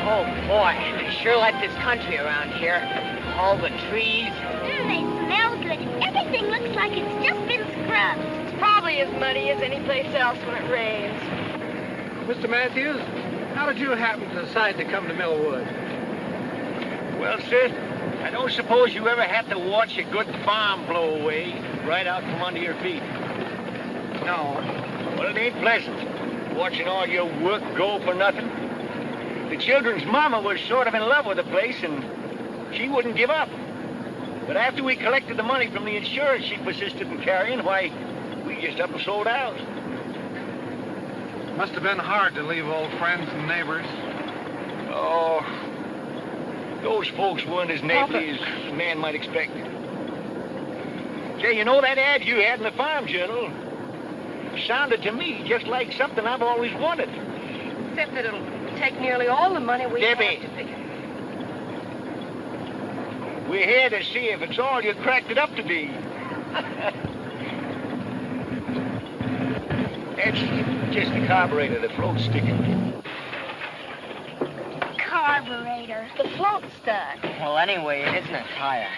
Oh, boy, they sure like this country around here. All the trees. They smell good. Everything looks like it's just been scrubbed. It's probably as muddy as any place else when it rains. Mr. Matthews, how did you happen to decide to come to Millwood? Well, sir, I don't suppose you ever had to watch a good farm blow away right out from under your feet. No. Well, it ain't pleasant, watching all your work go for nothing. The children's mama was sort of in love with the place, and she wouldn't give up. But after we collected the money from the insurance she persisted in carrying, why, we just up and sold out. Must have been hard to leave old friends and neighbors. Oh, those folks weren't as neighborly as a man might expect. Say, you know that ad you had in the Farm Journal sounded to me just like something I've always wanted. Except that it'll take nearly all the money we Debbie. have to fix. We're here to see if it's all you cracked it up to be. It's just the carburetor, the float's sticking. Carburetor. The float's stuck. Well, anyway, it isn't a tire.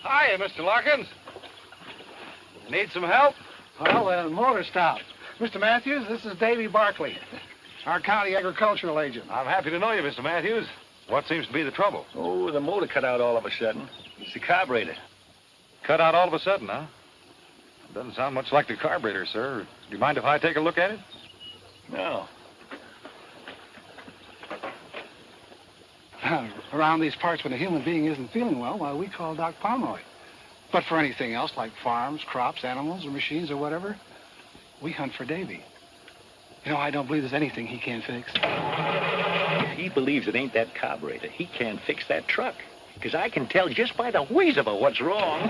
Hiya, Mr. Larkins. Need some help? Well, the motor stopped. Mr. Matthews, this is Davy Barkley, our county agricultural agent. I'm happy to know you, Mr. Matthews. What seems to be the trouble? Oh, the motor cut out all of a sudden. It's the carburetor. Cut out all of a sudden, huh? Doesn't sound much like the carburetor, sir. Do you mind if I take a look at it? No. Around these parts, when a human being isn't feeling well, why, we call Doc Pomeroy. But for anything else, like farms, crops, animals, or machines, or whatever, we hunt for Davy. You know, I don't believe there's anything he can't fix. If he believes it ain't that carburetor, he can't fix that truck. Because I can tell just by the wheeze of it what's wrong.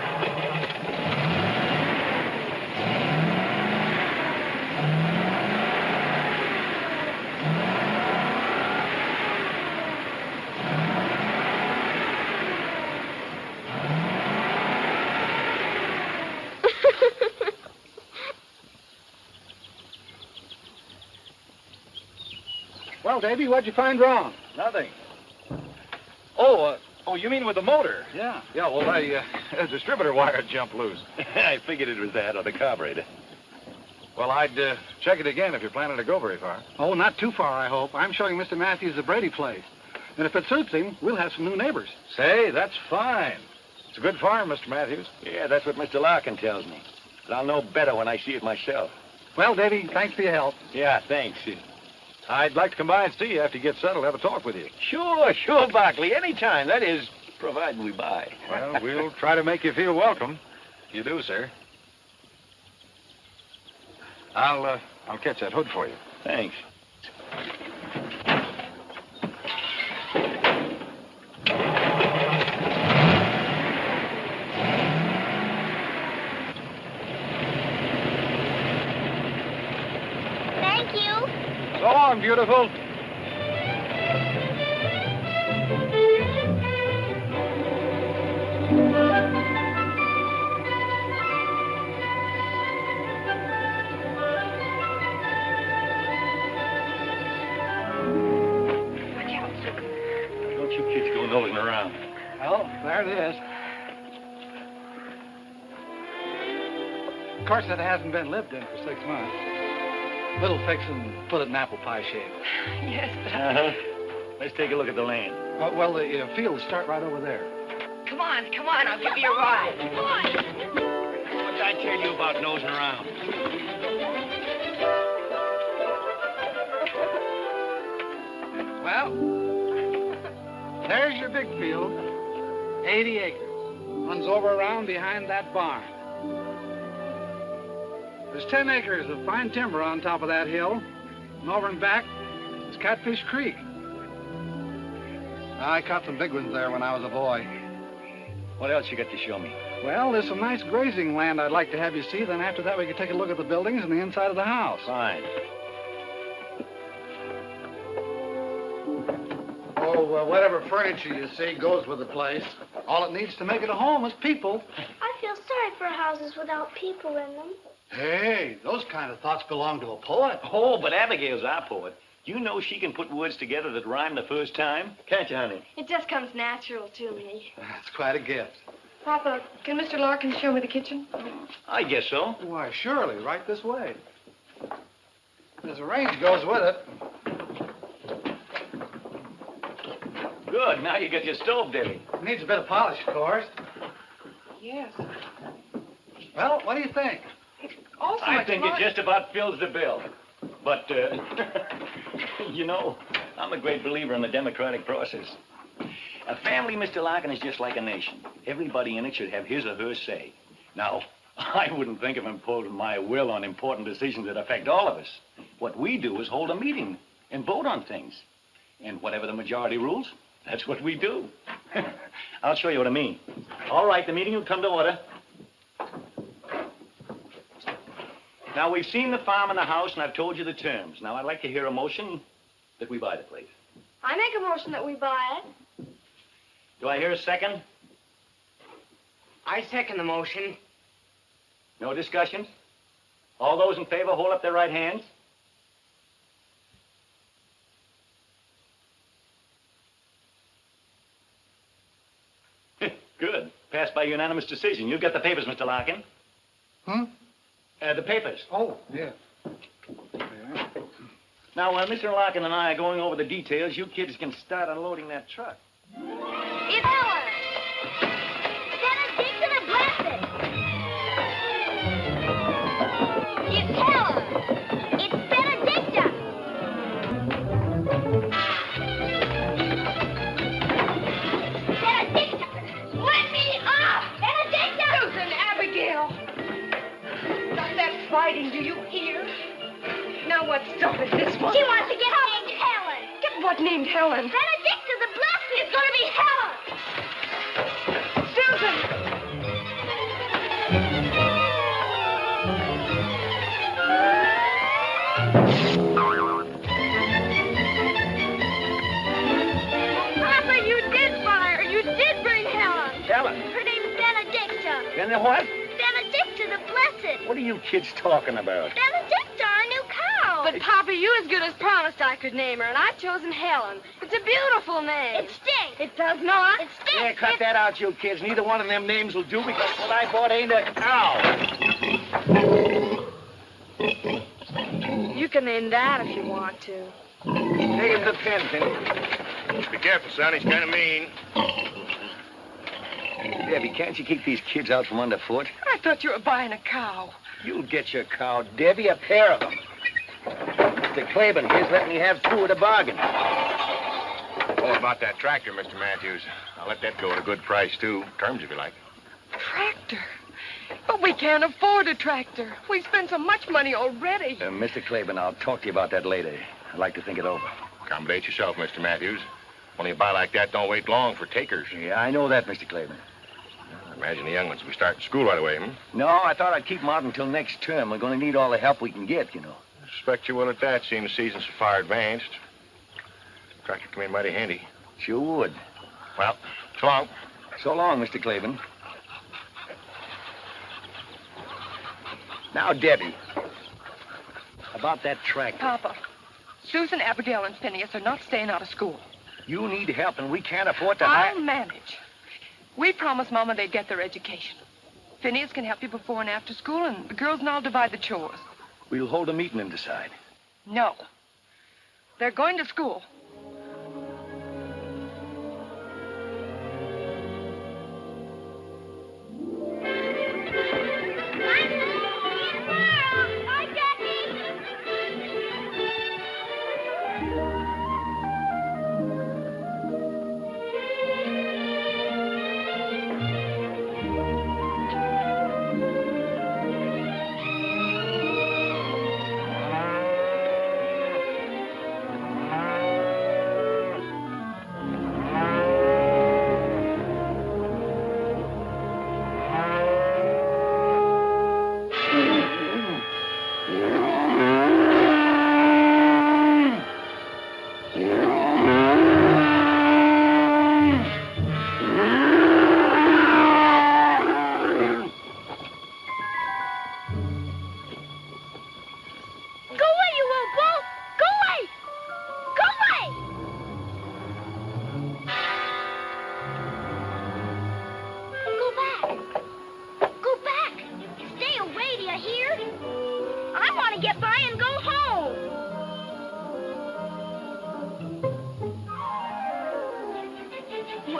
Well, Davy, what'd you find wrong? Nothing. Oh, you mean with the motor? Yeah. Yeah, well, the distributor wire jumped loose. I figured it was that or the carburetor. Well, I'd check it again if you're planning to go very far. Oh, not too far, I hope. I'm showing Mr. Matthews the Brady place. And if it suits him, we'll have some new neighbors. Say, that's fine. It's a good farm, Mr. Matthews. Yeah, that's what Mr. Larkin tells me. But I'll know better when I see it myself. Well, Davy, thanks for your help. Yeah, thanks. I'd like to come by and see you after you get settled, have a talk with you. Sure, Barkley. Anytime. That is, providing we buy. Well, we'll try to make you feel welcome. You do, sir. I'll catch that hood for you. Thanks. Thank you. So long, beautiful. Don't you kids go nosing around. Well, there it is. Of course, it hasn't been lived in for 6 months. Little fix and put it in apple pie shape. Yes, but Uh-huh. Let's take a look at the land. Well, the field will start right over there. come on, I'll give you a ride. Come on. What did I tell you about nosing around? Well, there's your big field. 80 acres. Runs over around behind that barn. There's 10 acres of fine timber on top of that hill. And over and back is Catfish Creek. I caught some big ones there when I was a boy. What else you got to show me? Well, there's some nice grazing land I'd like to have you see. Then after that, we could take a look at the buildings and the inside of the house. Fine. whatever furniture you see goes with the place. All it needs to make it a home is people. I feel sorry for houses without people in them. Hey, those kind of thoughts belong to a poet. Oh, but Abigail's our poet. You know she can put words together that rhyme the first time. Can't you, honey? It just comes natural to me. That's quite a gift. Papa, can Mr. Larkin show me the kitchen? I guess so. Why, surely, right this way. There's a range goes with it. Good. Now you got your stove, Debbie. Needs a bit of polish, of course. Yes. Well, what do you think? Also, I think it just about fills the bill. But, you know, I'm a great believer in the democratic process. A family, Mr. Larkin, is just like a nation. Everybody in it should have his or her say. Now, I wouldn't think of imposing my will on important decisions that affect all of us. What we do is hold a meeting and vote on things. And whatever the majority rules, that's what we do. I'll show you what I mean. All right, the meeting will come to order. Now, we've seen the farm and the house, and I've told you the terms. Now, I'd like to hear a motion that we buy the place. I make a motion that we buy it. Do I hear a second? I second the motion. No discussions? All those in favor, hold up their right hands. Good. Passed by unanimous decision. You've got the papers, Mr. Larkin. The papers. Oh, yeah. Now, while Mr. Larkin and I are going over the details, you kids can start unloading that truck. It's Helen. Benedict the Blessed. It's Helen. It's Benedicta. Benedicta. Let me off. Benedicta. Susan, Abigail. Stop that fighting, do you hear? Now what started this one? She wants to get named Helen. Get what named Helen? Benedicta the Blessed. It's going to be Helen. Susan! Papa, you did buy her. You did bring Helen. Helen? Her name's Benedicta. Then what? Benedicta the Blessed. What are you kids talking about? Benedicta, our new cow. But, Papa, you as good as promised I could name her, and I've chosen Helen. It's a beautiful name. It stinks. It does not. It stinks. Yeah, cut that out, you kids. Neither one of them names will do because what I bought ain't a cow. You can name that if you want to. Take him the pen, Penny. Be careful, son. He's kind of mean. Debbie, can't you keep these kids out from underfoot? I thought you were buying a cow. You'll get your cow, Debbie, a pair of them. Mr. Claiborne, here's letting me have two at a bargain. Oh, about that tractor, Mr. Matthews. I'll let that go at a good price, too. Terms, if you like. Tractor? But we can't afford a tractor. We've spent so much money already. Mr. Claiborne, I'll talk to you about that later. I'd like to think it over. Accommodate yourself, Mr. Matthews. Only a buy like that don't wait long for takers. Yeah, I know that, Mr. Claiborne. Imagine the young ones will be starting school right away, hmm? No, I thought I'd keep them out until next term. We're going to need all the help we can get, you know. I suspect you will at that, seeing the season's so far advanced. Tractor come in mighty handy. Sure would. Well, so long. So long, Mr. Claiborne. Now, Debbie, about that tractor. Papa, Susan, Abigail, and Phineas are not staying out of school. You need help, and we can't afford to I'll manage. We promised Mama they'd get their education. Phineas can help you before and after school, and the girls and I'll divide the chores. We'll hold a meeting and decide. No. They're going to school. Bye, Jackie.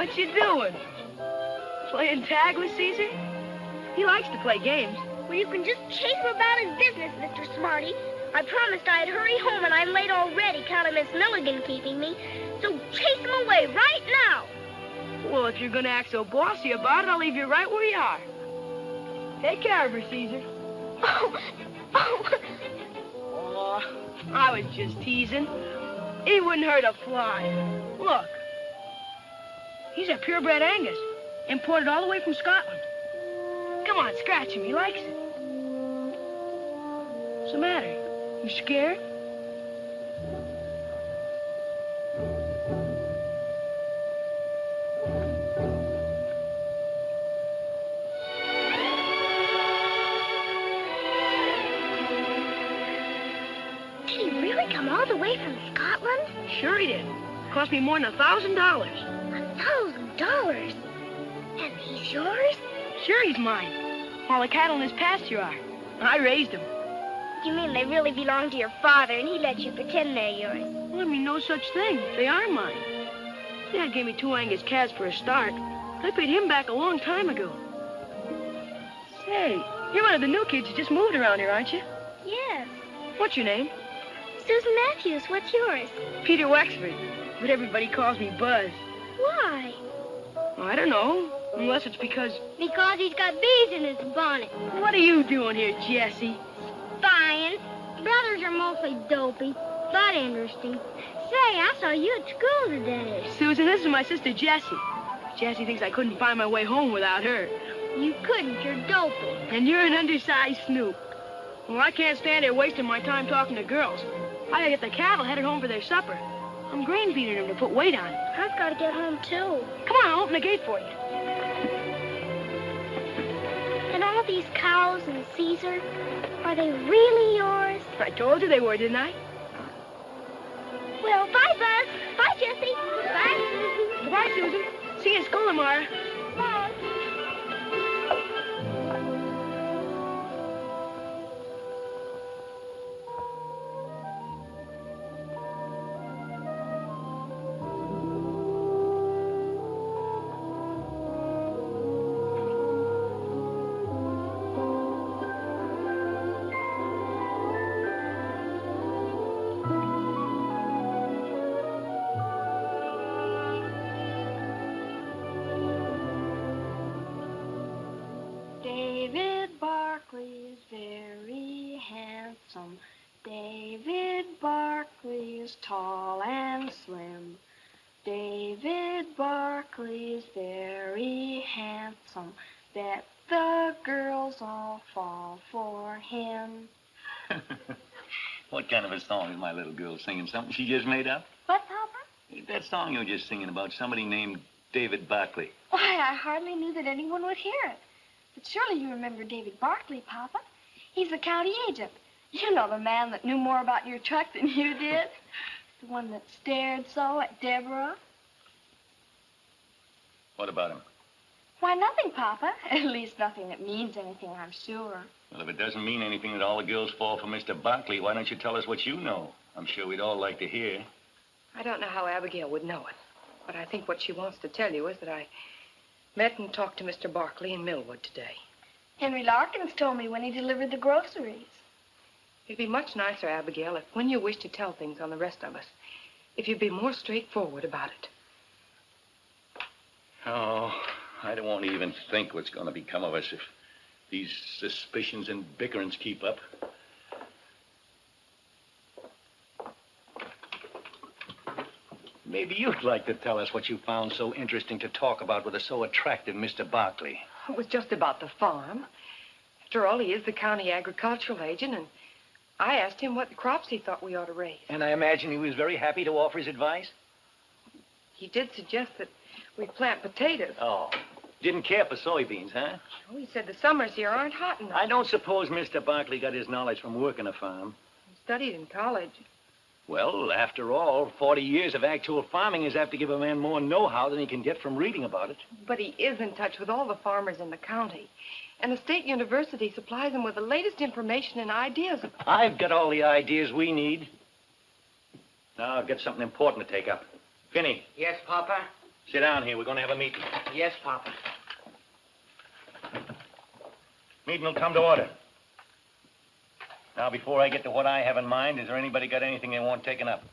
What you doing? Playing tag with Caesar? He likes to play games. Well, you can just chase him about his business, Mr. Smarty. I promised I'd hurry home, and I'm late already, counting Miss Milligan keeping me. So chase him away right now. Well, if you're gonna act so bossy about it, I'll leave you right where you are. Take care of her, Caesar. Oh, Oh, I was just teasing. He wouldn't hurt a fly. Look. He's a purebred Angus, imported all the way from Scotland. Come on, scratch him. He likes it. What's the matter? You scared? Did he really come all the way from Scotland? Sure he did. Cost me more than $1,000. $1,000? And he's yours? Sure he's mine. All the cattle in his pasture are. I raised them. You mean they really belong to your father, and he let you pretend they're yours? Well, I mean, no such thing. They are mine. Dad gave me 2 Angus calves for a start. I paid him back a long time ago. Say, you're one of the new kids who just moved around here, aren't you? Yes. What's your name? Susan Matthews, what's yours? Peter Wexford. But everybody calls me Buzz. Why? I don't know. Unless it's because... Because he's got bees in his bonnet. What are you doing here, Jessie? Spying. Brothers are mostly dopey, but interesting. Say, I saw you at school today. Susan, this is my sister Jessie. Jessie thinks I couldn't find my way home without her. You couldn't, you're dopey. And you're an undersized snoop. Well, I can't stand here wasting my time talking to girls. I gotta get the cattle headed home for their supper. I'm grain feeding them to put weight on. I've got to get home, too. Come on, I'll open the gate for you. And all these cows and Caesar, are they really yours? I told you they were, didn't I? Well, bye, Buzz. Bye, Jessie. Bye. Goodbye, Susan. See you in school tomorrow. Bye. David Barkley is very handsome. David Barkley is tall and slim. David Barkley is very handsome. Bet the girls all fall for him. What kind of a song is my little girl singing? Something she just made up? What, Papa? That song you were just singing about somebody named David Barkley. Why, I hardly knew that anyone would hear it. But surely you remember David Barkley, Papa. He's the county agent. You know, the man that knew more about your truck than you did. The one that stared so at Deborah. What about him? Why, nothing, Papa. At least nothing that means anything, I'm sure. Well, if it doesn't mean anything that all the girls fall for Mr. Barkley, why don't you tell us what you know? I'm sure we'd all like to hear. I don't know how Abigail would know it, but I think what she wants to tell you is that I met and talked to Mr. Barkley in Millwood today. Henry Larkins told me when he delivered the groceries. It'd be much nicer, Abigail, if when you wish to tell things on the rest of us, if you'd be more straightforward about it. Oh, I don't want to even think what's going to become of us if these suspicions and bickerings keep up. Maybe you'd like to tell us what you found so interesting to talk about with a so attractive Mr. Barkley. It was just about the farm. After all, he is the county agricultural agent, and I asked him what crops he thought we ought to raise. And I imagine he was very happy to offer his advice? He did suggest that we plant potatoes. Oh, didn't care for soybeans, huh? Oh, he said the summers here aren't hot enough. I don't suppose Mr. Barkley got his knowledge from working a farm. He studied in college. Well, after all, 40 years of actual farming is apt to give a man more know-how than he can get from reading about it. But he is in touch with all the farmers in the county. And the state university supplies him with the latest information and ideas. I've got all the ideas we need. Now I've got something important to take up. Finney. Yes, Papa? Sit down here. We're going to have a meeting. Yes, Papa. Meeting will come to order. Now, before I get to what I have in mind, is there anybody got anything they want taken up?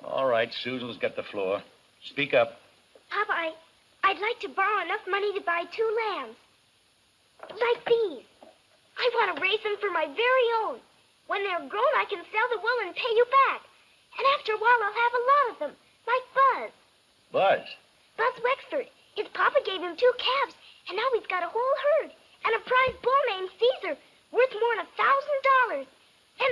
All right, Susan's got the floor. Speak up. Papa, I'd like to borrow enough money to buy 2 lambs. Like these. I want to raise them for my very own. When they're grown, I can sell the wool and pay you back. And after a while, I'll have a lot of them, like Buzz. Buzz? Buzz Wexford. His papa gave him 2 calves, and now he's got a whole herd. And a prize bull named Caesar, worth more than $1,000. And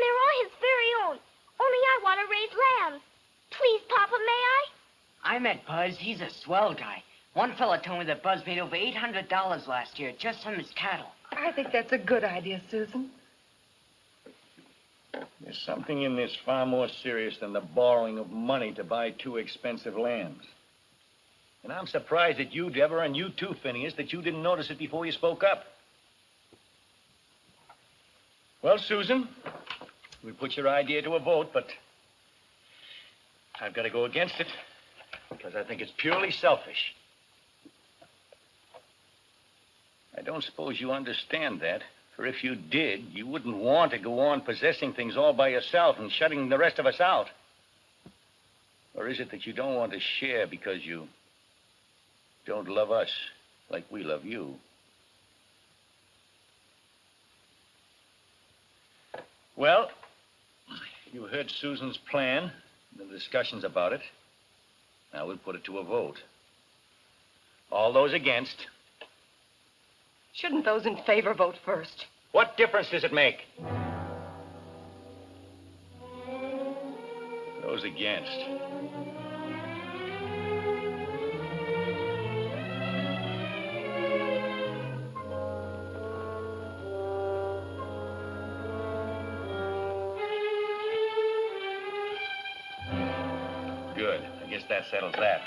they're all his very own. Only I want to raise lambs. Please, Papa, may I? I met Buzz. He's a swell guy. One fella told me that Buzz made over $800 last year just from his cattle. I think that's a good idea, Susan. There's something in this far more serious than the borrowing of money to buy 2 expensive lambs. And I'm surprised at you, Deborah, and you too, Phineas, that you didn't notice it before you spoke up. Well, Susan, we put your idea to a vote, but I've got to go against it because I think it's purely selfish. I don't suppose you understand that, for if you did, you wouldn't want to go on possessing things all by yourself and shutting the rest of us out. Or is it that you don't want to share because you don't love us like we love you? Well, you heard Susan's plan, the discussions about it. Now we'll put it to a vote. All those against. Shouldn't those in favor vote first? What difference does it make? Those against. Good. I guess that settles that.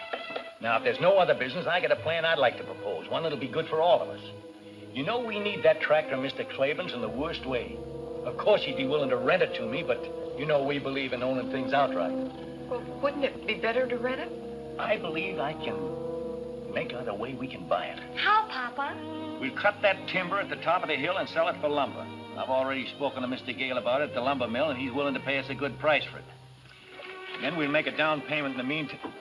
Now, if there's no other business, I got a plan I'd like to propose. One that'll be good for all of us. You know we need that tractor, Mr. Claiborne's, in the worst way. Of course, he'd be willing to rent it to me, but you know we believe in owning things outright. Well, wouldn't it be better to rent it? I believe I can make out a way we can buy it. How, Papa? We'll cut that timber at the top of the hill and sell it for lumber. I've already spoken to Mr. Gale about it at the lumber mill, and he's willing to pay us a good price for it. Then we'll make a down payment in the meantime.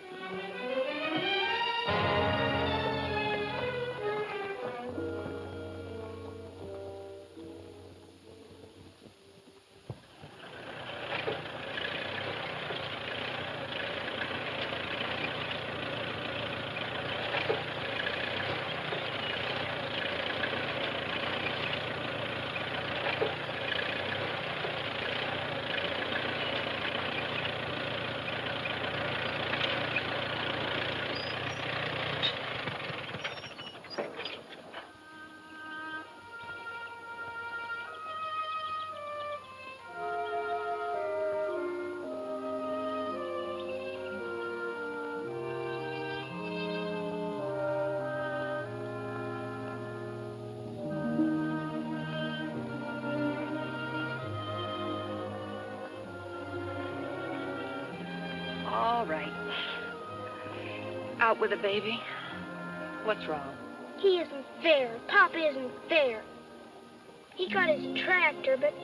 All right. Out with the baby. What's wrong? He isn't fair. Papa isn't fair. He got his tractor, but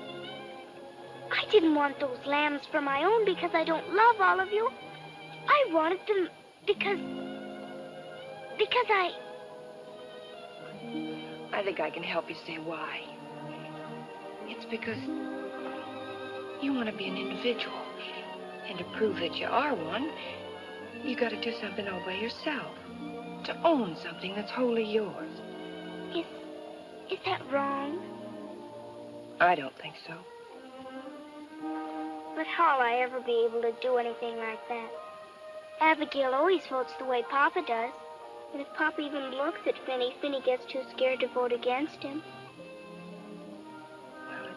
I didn't want those lambs for my own because I don't love all of you. I wanted them because I think I can help you say why. It's because you want to be an individual. And to prove that you are one, you got to do something all by yourself. To own something that's wholly yours. Is that wrong? I don't think so. But how'll I ever be able to do anything like that? Abigail always votes the way Papa does. And if Papa even looks at Finny, Finny gets too scared to vote against him. Well,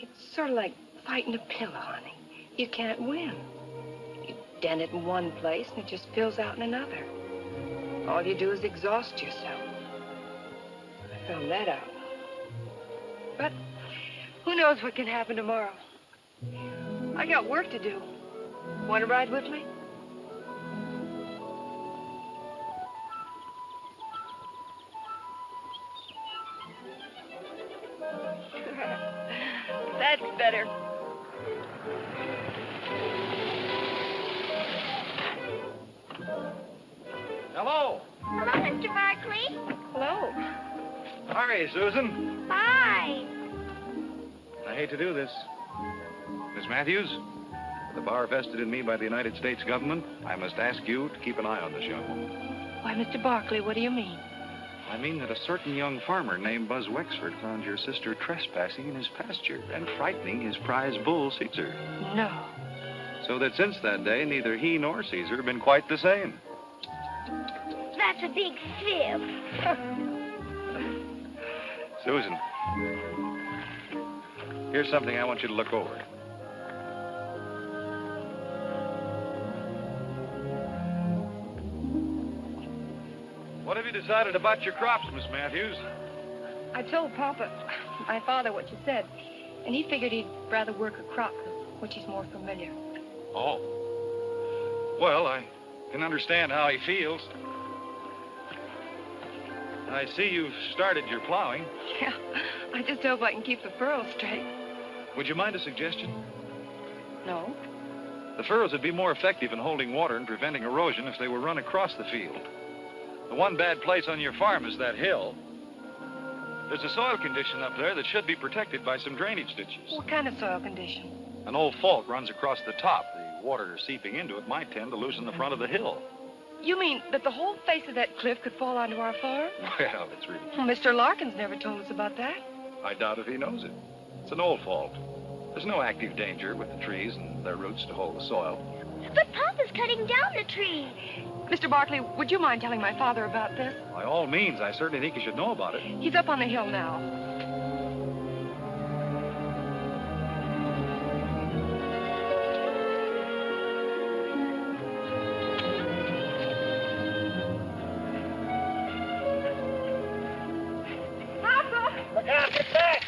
it's sort of like fighting a pillow, honey. You can't win. You dent it in one place, and it just fills out in another. All you do is exhaust yourself. I found that out. But who knows what can happen tomorrow? I got work to do. Want to ride with me? That's better. Hello. Hello, Mr. Barkley. Hello. Hi, Susan. Bye. I hate to do this. Miss Matthews, the bar vested in me by the United States government, I must ask you to keep an eye on this young woman. Why, Mr. Barkley, what do you mean? I mean that a certain young farmer named Buzz Wexford found your sister trespassing in his pasture and frightening his prize bull, Caesar. No. So that since that day, neither he nor Caesar have been quite the same. That's a big fib. Susan, here's something I want you to look over. What have you decided about your crops, Miss Matthews? I told Papa, my father, what you said, and he figured he'd rather work a crop which he's more familiar. Oh. Well, I can understand how he feels. I see you've started your plowing. Yeah, I just hope I can keep the furrows straight. Would you mind a suggestion? No? The furrows would be more effective in holding water and preventing erosion if they were run across the field. The one bad place on your farm is that hill. There's a soil condition up there that should be protected by some drainage ditches. What kind of soil condition? An old fault runs across the top. The water seeping into it might tend to loosen the front of the hill. You mean that the whole face of that cliff could fall onto our farm? Well, it's really... Well, Mr. Larkins never told us about that. I doubt if he knows it. It's an old fault. There's no active danger with the trees and their roots to hold the soil. But Papa's cutting down the trees. Mr. Barkley, would you mind telling my father about this? By all means, I certainly think you should know about it. He's up on the hill now. Look out, get back!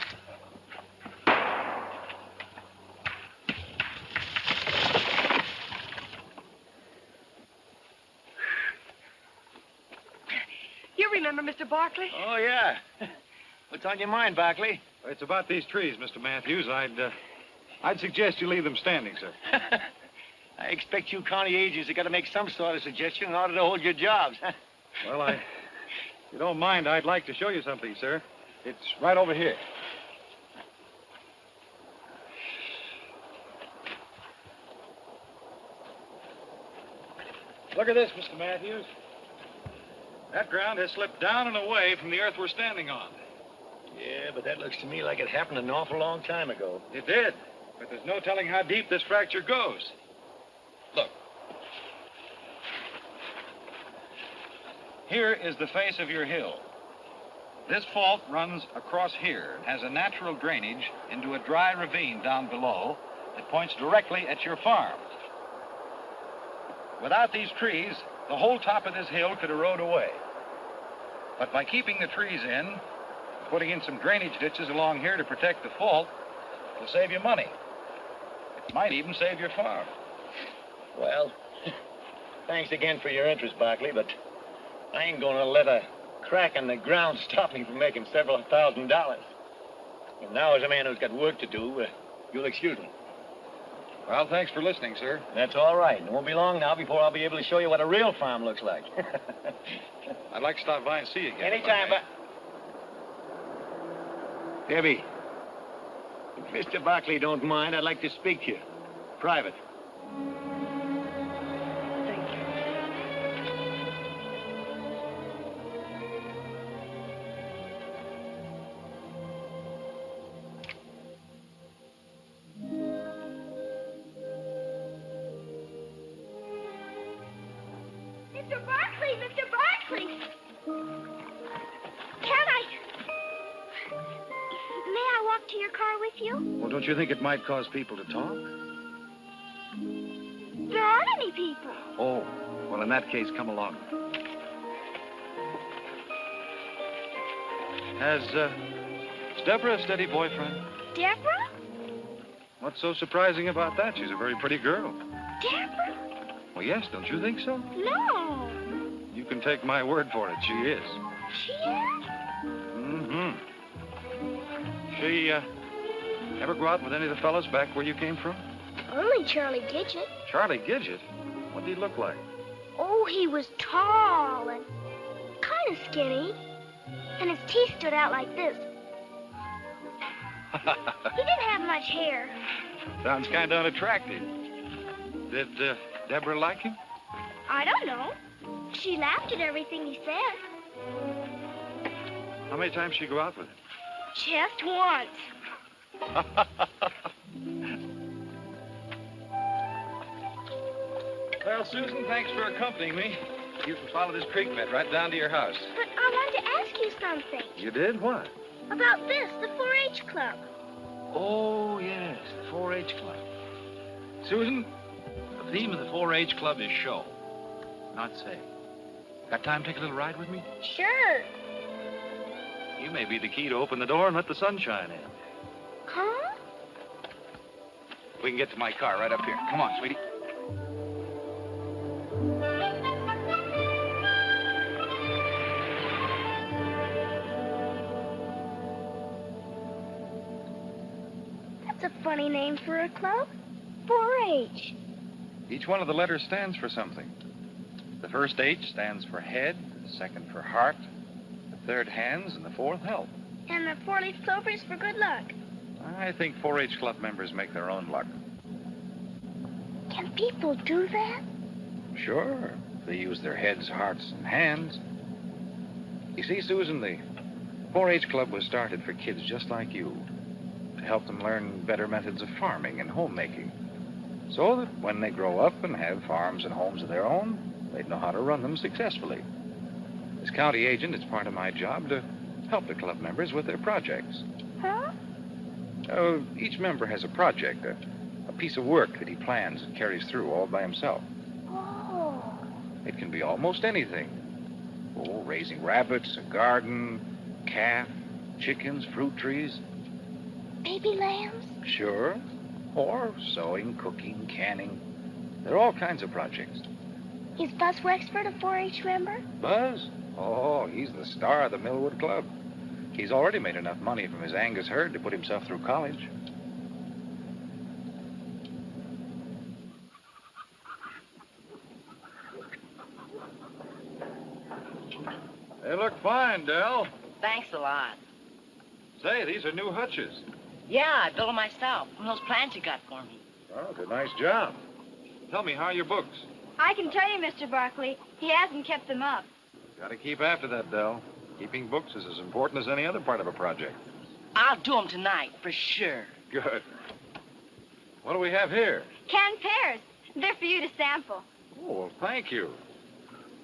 You remember Mr. Barkley? Oh, yeah. What's on your mind, Barkley? It's about these trees, Mr. Matthews. I'd suggest you leave them standing, sir. I expect you county agents have got to make some sort of suggestion in order to hold your jobs. Well, if you don't mind, I'd like to show you something, sir. It's right over here. Look at this, Mr. Matthews. That ground has slipped down and away from the earth we're standing on. Yeah, but that looks to me like it happened an awful long time ago. It did, but there's no telling how deep this fracture goes. Look. Here is the face of your hill. This fault runs across here and has a natural drainage into a dry ravine down below that points directly at your farm. Without these trees, the whole top of this hill could erode away. But by keeping the trees in, putting in some drainage ditches along here to protect the fault, it'll save you money. It might even save your farm. Well, thanks again for your interest, Barkley, but I ain't gonna let a crack in the ground stop me from making several $1,000s. And now, as a man who's got work to do, you'll excuse me. Well, thanks for listening, sir. That's all right. It won't be long now before I'll be able to show you what a real farm looks like. I'd like to stop by and see you again. Anytime, but... Debbie, if Mr. Barkley don't mind, I'd like to speak to you. Private. Thank you. Mr. Barkley, Mr. Barkley. Can I? May I walk to your car with you? Well, don't you think it might cause people to talk? There aren't any people. Oh, well, in that case, come along. Has Deborah a steady boyfriend? Deborah? What's so surprising about that? She's a very pretty girl. Deborah? Well, yes, don't you think so? No. You can take my word for it. She is. She is? Mm-hmm. She, ever go out with any of the fellas back where you came from? Only Charlie Gidget. Charlie Gidget? What did he look like? Oh, he was tall and kind of skinny. And his teeth stood out like this. He didn't have much hair. Sounds kind of unattractive. Did Deborah like him? I don't know. She laughed at everything he said. How many times did she go out with him? Just once. Well, Susan, thanks for accompanying me. You can follow this creek bed right down to your house. But I wanted to ask you something. You did? What? About this, the 4-H club. Oh, yes, the 4-H club. Susan, the theme of the 4-H club is show, not say. Got time to take a little ride with me? Sure. You may be the key to open the door and let the sunshine in. Huh? We can get to my car right up here. Come on, sweetie. That's a funny name for a club. 4-H. Each one of the letters stands for something. The first H stands for head, the second for heart, the third hands, and the fourth health. And the 4-leaf clover is for good luck. I think 4-H club members make their own luck. Can people do that? Sure. They use their heads, hearts, and hands. You see, Susan, the 4-H club was started for kids just like you, to help them learn better methods of farming and homemaking, so that when they grow up and have farms and homes of their own, they'd know how to run them successfully. As county agent, it's part of my job to help the club members with their projects. Huh? Each member has a project, a piece of work that he plans and carries through all by himself. Oh. It can be almost anything. Oh, raising rabbits, a garden, calf, chickens, fruit trees. Baby lambs? Sure. Or sewing, cooking, canning. There are all kinds of projects. Is Buzz Wexford a 4-H member? Buzz? Oh, he's the star of the Millwood Club. He's already made enough money from his Angus herd to put himself through college. They look fine, Del. Thanks a lot. Say, these are new hutches. Yeah, I built them myself from those plans you got for me. Oh, it's a nice job. Tell me, how are your books? I can tell you, Mr. Barkley, he hasn't kept them up. Got to keep after that, Del. Keeping books is as important as any other part of a project. I'll do them tonight, for sure. Good. What do we have here? Canned pears. They're for you to sample. Oh, well, thank you.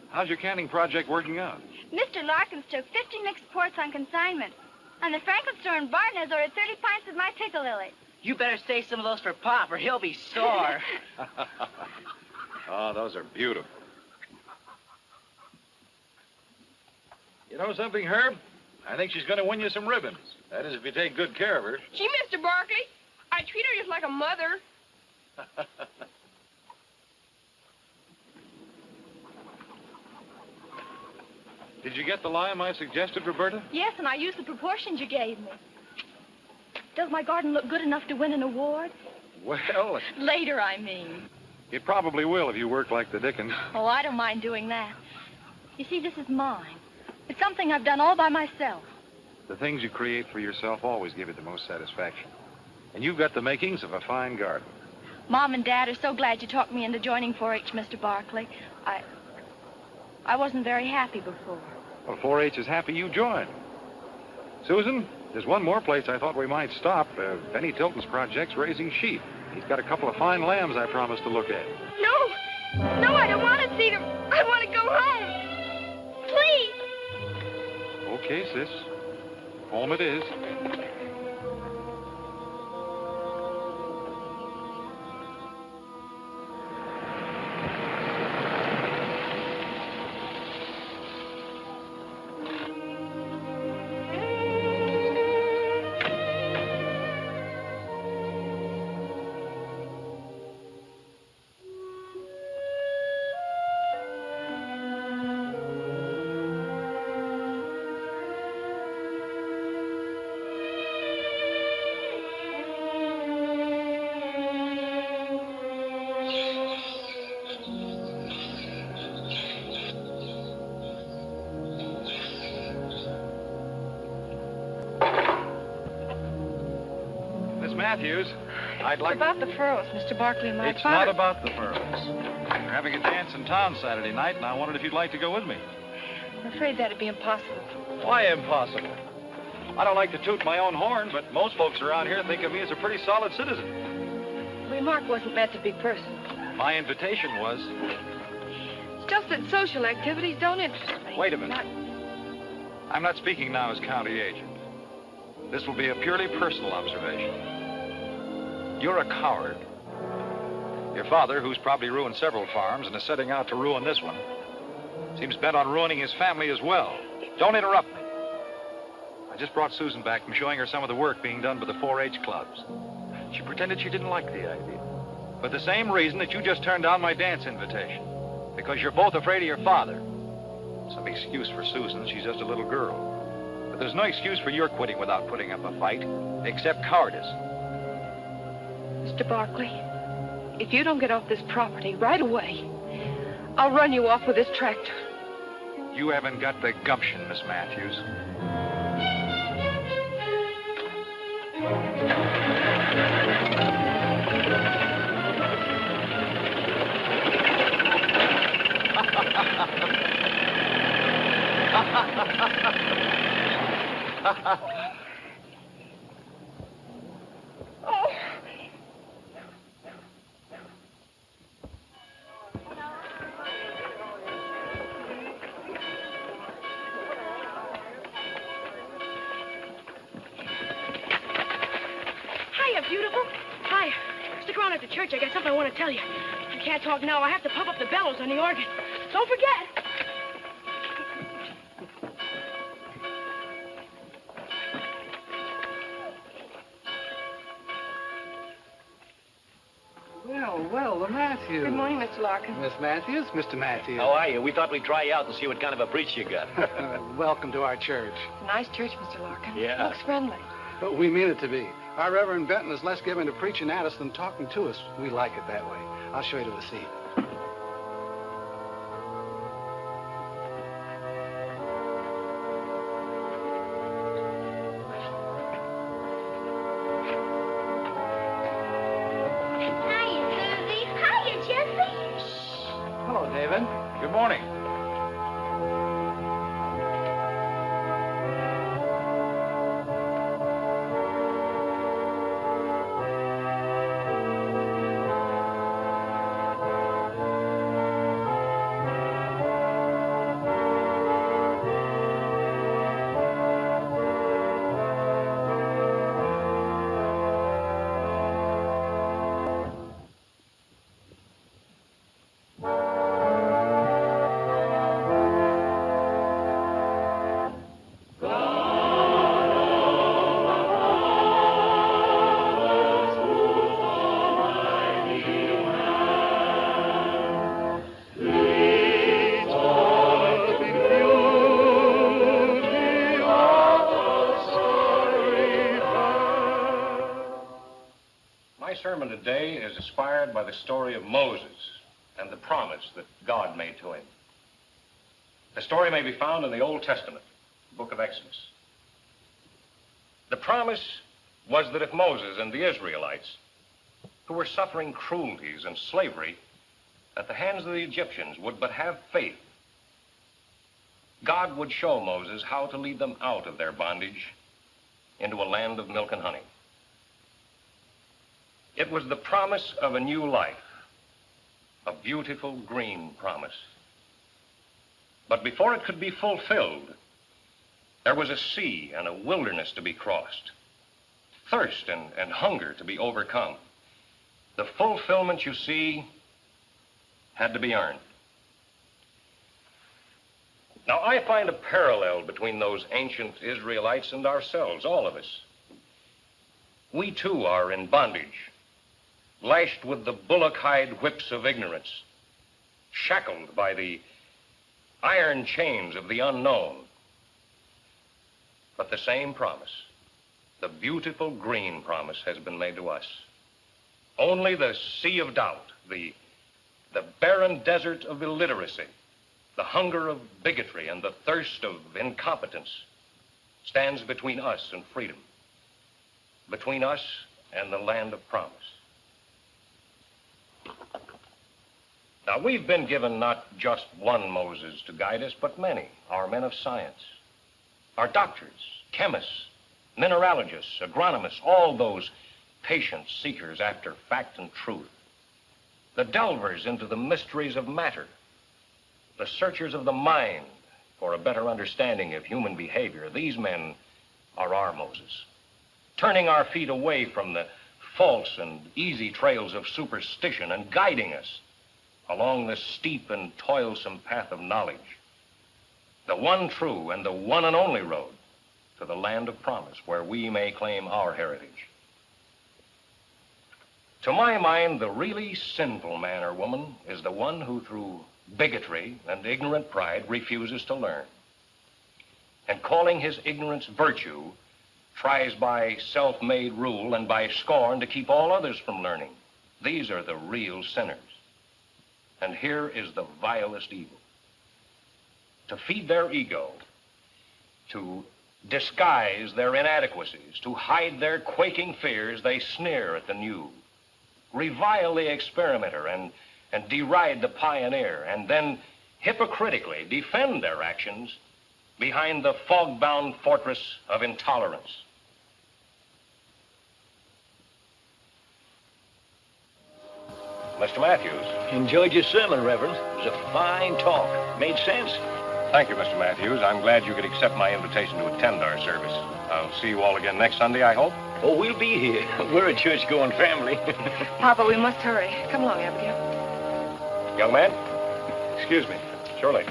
How's your canning project working out? Mr. Larkins took 50 mixed ports on consignment. And the Franklin store in Barton has ordered 30 pints of my piccalilli. You better save some of those for Pop, or he'll be sore. Oh, those are beautiful. You know something, Herb? I think she's going to win you some ribbons. That is, if you take good care of her. Gee, Mr. Barkley, I treat her just like a mother. Did you get the lime I suggested, Roberta? Yes, and I used the proportions you gave me. Does my garden look good enough to win an award? Well, Later, I mean. it probably will if you work like the Dickens. Oh, I don't mind doing that. You see, this is mine. It's something I've done all by myself. The things you create for yourself always give you the most satisfaction. And you've got the makings of a fine garden. Mom and Dad are so glad you talked me into joining 4-H, Mr. Barkley. I wasn't very happy before. Well, 4-H is happy you joined. Susan, there's one more place I thought we might stop. Benny Tilton's project's raising sheep. He's got a couple of fine lambs I promised to look at. No, I don't want to see them. I want to go home. Please. Okay, sis. Home it is. Matthews. I'd like... About the furrows, Mr. Barkley and my It's father. not about the furrows. We're having a dance in town Saturday night, and I wondered if you'd like to go with me. I'm afraid that'd be impossible. Why impossible? I don't like to toot my own horn, but most folks around here think of me as a pretty solid citizen. The remark wasn't meant to be personal. My invitation was... It's just that social activities don't interest me. Wait a minute. I'm not speaking now as county agent. This will be a purely personal observation. You're a coward. Your father, who's probably ruined several farms and is setting out to ruin this one, seems bent on ruining his family as well. Don't interrupt me. I just brought Susan back from showing her some of the work being done by the 4-H clubs. She pretended she didn't like the idea. For the same reason that you just turned down my dance invitation. Because you're both afraid of your father. Some excuse for Susan. She's just a little girl. But there's no excuse for your quitting without putting up a fight, except cowardice. Mr. Barkley, if you don't get off this property right away, I'll run you off with this tractor. You haven't got the gumption, Miss Matthews. Oh. Hiya, beautiful. Hiya. Stick around after church. I got something I want to tell you. I can't talk now. I have to pump up the bellows on the organ. Don't forget. Well, the Matthews. Good morning, Mr. Larkin. Miss Matthews, Mr. Matthews. How are you? We thought we'd try you out and see what kind of a preach you got. Welcome to our church. Nice church, Mr. Larkin. Yeah. Looks friendly. But we mean it to be. Our Reverend Benton is less given to preaching at us than talking to us. We like it that way. I'll show you to the seat. Hiya, Susie. Hiya, Jesse. Hello, David. Good morning. My sermon today is inspired by the story of Moses and the promise that God made to him. The story may be found in the Old Testament, the book of Exodus. The promise was that if Moses and the Israelites, who were suffering cruelties and slavery at the hands of the Egyptians, would but have faith, God would show Moses how to lead them out of their bondage into a land of milk and honey. It was the promise of a new life, a beautiful green promise. But before it could be fulfilled, there was a sea and a wilderness to be crossed, thirst and hunger to be overcome. The fulfillment, you see, had to be earned. Now, I find a parallel between those ancient Israelites and ourselves, all of us. We, too, are in bondage, lashed with the bullock-hide whips of ignorance, shackled by the iron chains of the unknown. But the same promise, the beautiful green promise, has been made to us. Only the sea of doubt, the barren desert of illiteracy, the hunger of bigotry and the thirst of incompetence stands between us and freedom, between us and the land of promise. Now, we've been given not just one Moses to guide us, but many, our men of science, our doctors, chemists, mineralogists, agronomists, all those patient seekers after fact and truth, the delvers into the mysteries of matter, the searchers of the mind for a better understanding of human behavior. These men are our Moses, turning our feet away from the false and easy trails of superstition and guiding us along the steep and toilsome path of knowledge, the one true and the one and only road to the land of promise, where we may claim our heritage. To my mind, the really sinful man or woman is the one who, through bigotry and ignorant pride, refuses to learn, and calling his ignorance virtue, tries by self-made rule and by scorn to keep all others from learning. These are the real sinners. And here is the vilest evil. To feed their ego, to disguise their inadequacies, to hide their quaking fears, they sneer at the new, revile the experimenter, and deride the pioneer, and then hypocritically defend their actions behind the fog-bound fortress of intolerance. Mr. Matthews. Enjoyed your sermon, Reverend. It was a fine talk. Made sense. Thank you, Mr. Matthews. I'm glad you could accept my invitation to attend our service. I'll see you all again next Sunday, I hope. Oh, we'll be here. We're a church-going family. Papa, we must hurry. Come along, Abigail. Young man? Excuse me. Surely.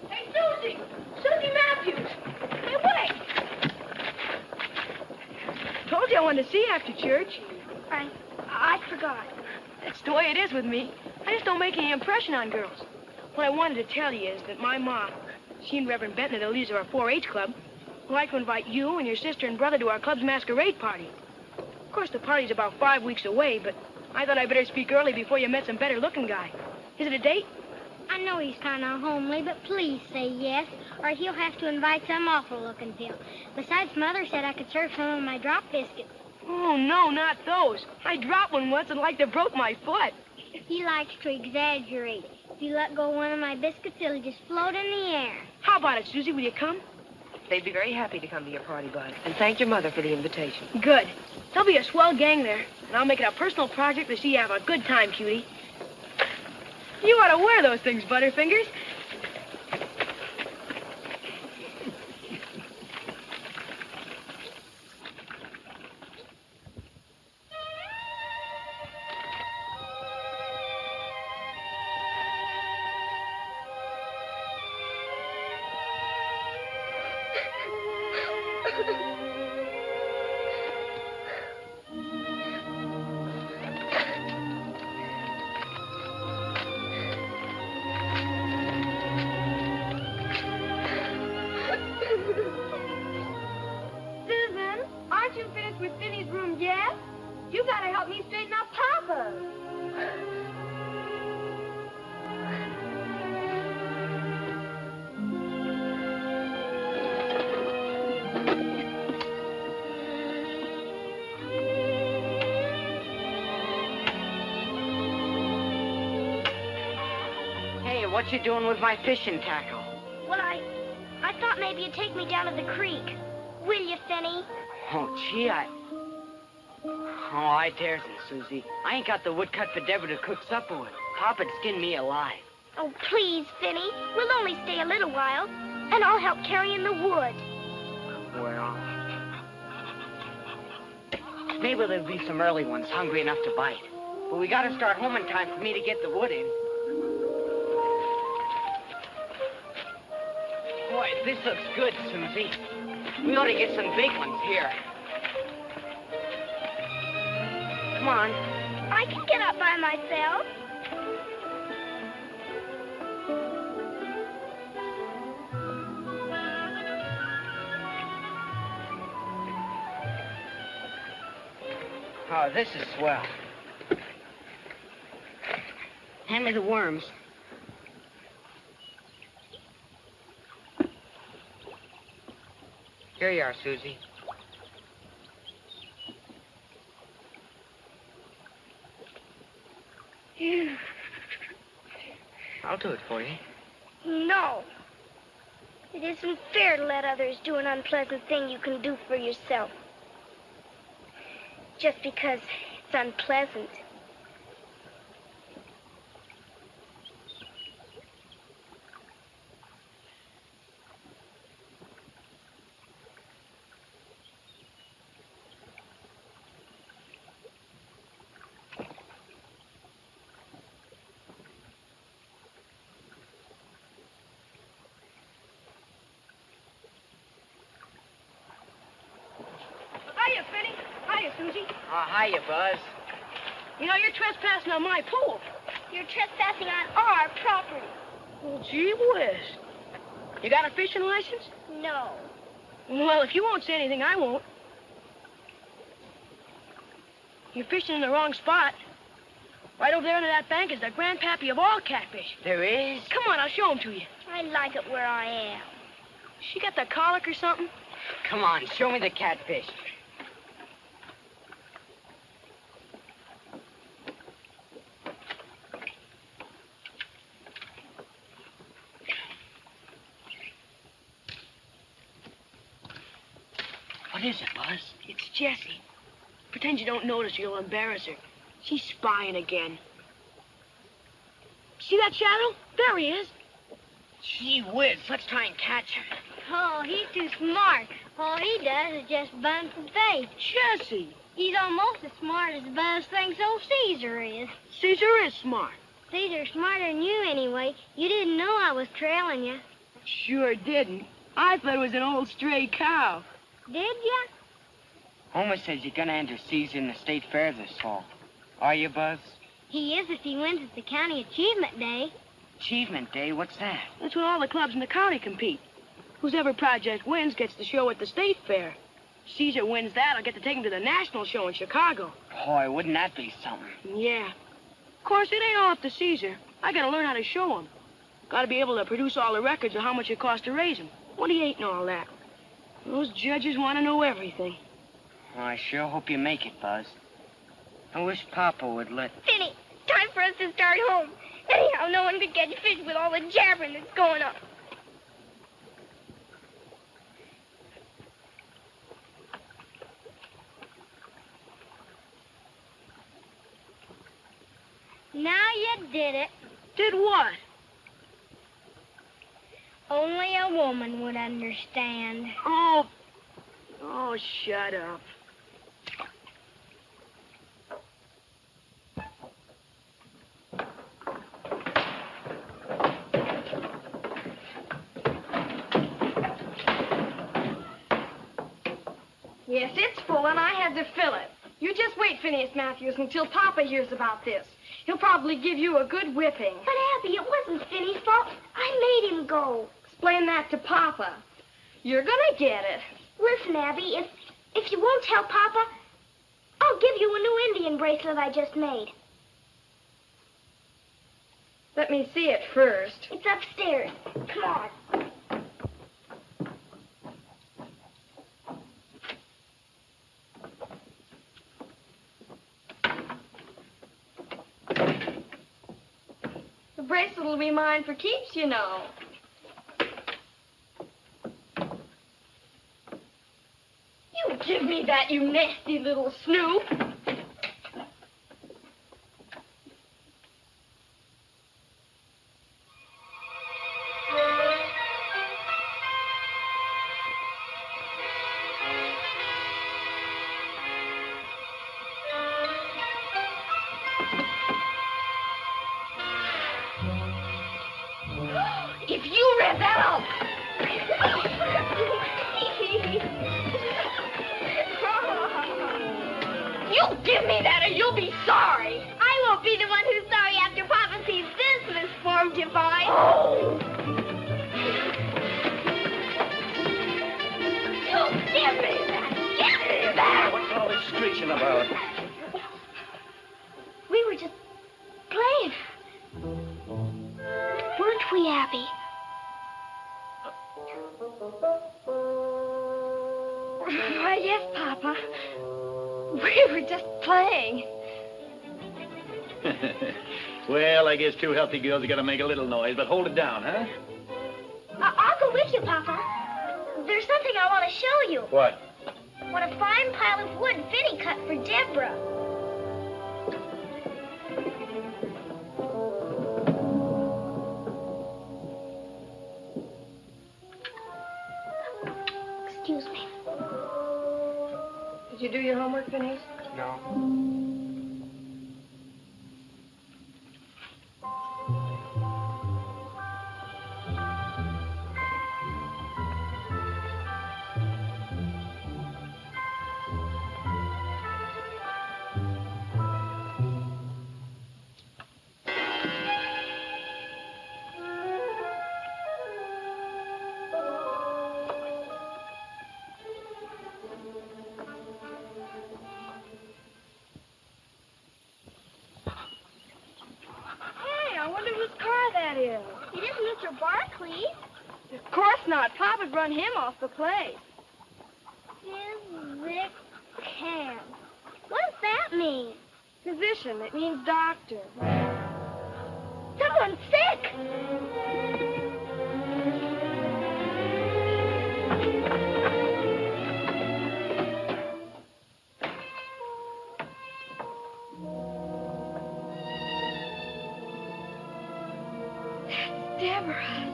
Hey, Susie! Susie Matthews! Hey, wait! Told you I wanted to see you after church. I forgot. That's the way it is with me. I just don't make any impression on girls. What I wanted to tell you is that my mom, she and Reverend Benton are the leaders of our 4-H club, would like to invite you and your sister and brother to our club's masquerade party. Of course, the party's about 5 weeks away, but I thought I'd better speak early before you met some better-looking guy. Is it a date? I know he's kind of homely, but please say yes, or he'll have to invite some awful-looking pill. Besides, Mother said I could serve some of my drop biscuits. Oh, no, not those. I dropped one once and like to broke my foot. He likes to exaggerate. If you let go of one of my biscuits, it'll just float in the air. How about it, Susie? Will you come? They'd be very happy to come to your party, Bud. And thank your mother for the invitation. Good. There'll be a swell gang there, and I'll make it a personal project to see you have a good time, cutie. You ought to wear those things, Butterfingers. Susan, aren't you finished with Finney's room yet? You gotta help me straighten out Papa. Hey, what you doing with my fishing tackle? Well, I thought maybe you'd take me down to the creek. Will you, Finney? Oh, gee, Oh, I daresn't, Susie. I ain't got the wood cut for Deborah to cook supper with. Papa'd skin me alive. Oh, please, Finney. We'll only stay a little while, and I'll help carry in the wood. Well, maybe there'll be some early ones hungry enough to bite. But we gotta start home in time for me to get the wood in. Boy, this looks good, Susie. We ought to get some big ones here. Come on. I can get up by myself. Oh, this is swell. Hand me the worms. Here you are, Susie. I'll do it for you. No. It isn't fair to let others do an unpleasant thing you can do for yourself. Just because it's unpleasant. Hiya, Finny. Hiya, Susie. Oh, hiya, Buzz. You know, you're trespassing on my pool. You're trespassing on our property. Well, gee whiz. You got a fishing license? No. Well, if you won't say anything, I won't. You're fishing in the wrong spot. Right over there under that bank is the grandpappy of all catfish. There is? Come on, I'll show him to you. I like it where I am. She got the colic or something? Come on, show me the catfish. What is it, Buzz? It's Jessie. Pretend you don't notice or you'll embarrass her. She's spying again. See that shadow? There he is. Gee whiz, let's try and catch him. Oh, he's too smart. All he does is just bun for bait. Jessie. He's almost as smart as Buzz thinks old Caesar is. Caesar is smart. Caesar's smarter than you anyway. You didn't know I was trailing you. Sure didn't. I thought it was an old stray cow. Did ya? Homer says you're gonna enter Caesar in the state fair this fall. Are you, Buzz? He is if he wins at the county achievement day. Achievement Day, what's that? That's when all the clubs in the county compete. Whoever project wins gets the show at the state fair. Caesar wins that, I'll get to take him to the national show in Chicago. Boy, wouldn't that be something? Yeah. Of course, it ain't all up to Caesar. I gotta learn how to show him. Gotta be able to produce all the records of how much it costs to raise him, what he ate and all that. Those judges want to know everything. Well, I sure hope you make it, Buzz. I wish Papa would let... Finny, time for us to start home. Anyhow, no one could catch fish with all the jabbering that's going on. Now you did it. Did what? Only a woman would understand. Oh, shut up. Yes, it's full, and I had to fill it. You just wait, Phineas Matthews, until Papa hears about this. He'll probably give you a good whipping. But, Abby, it wasn't Finny's fault. I made him go. Explain that to Papa. You're gonna get it. Listen, Abby, if you won't tell Papa, I'll give you a new Indian bracelet I just made. Let me see it first. It's upstairs. Come on. The bracelet will be mine for keeps, you know. You give me that, you nasty little snoop. If you read that out. You give me that or you'll be sorry. I won't be the one who's sorry after Papa sees this misformed divine. Oh. You give me that. Give me that. What's all this screeching about? We were just playing. Weren't we, Abby? Why, yes, Papa. We were just playing. Well, I guess two healthy girls are gonna make a little noise, but hold it down, huh? I'll go with you, Papa. There's something I want to show you. What? What a fine pile of wood Vinny cut for Deborah. Excuse me. Did you do your homework, Phineas? No. Hey, I wonder whose car that is. It isn't Mr. Barkley. Of course not. Papa'd run him off the place. Physic Cam. What does that mean? Physician. It means doctor. Someone's sick. Deborah.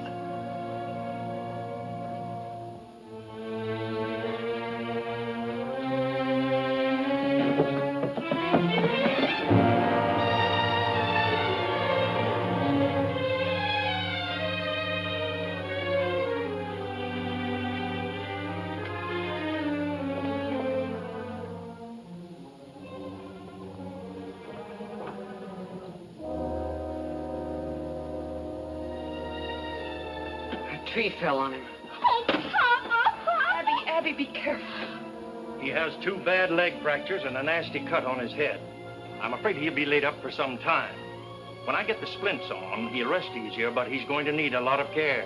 A tree fell on him. Oh, Papa! Abby, be careful. He has 2 bad leg fractures and a nasty cut on his head. I'm afraid he'll be laid up for some time. When I get the splints on, he'll rest easier, but he's going to need a lot of care.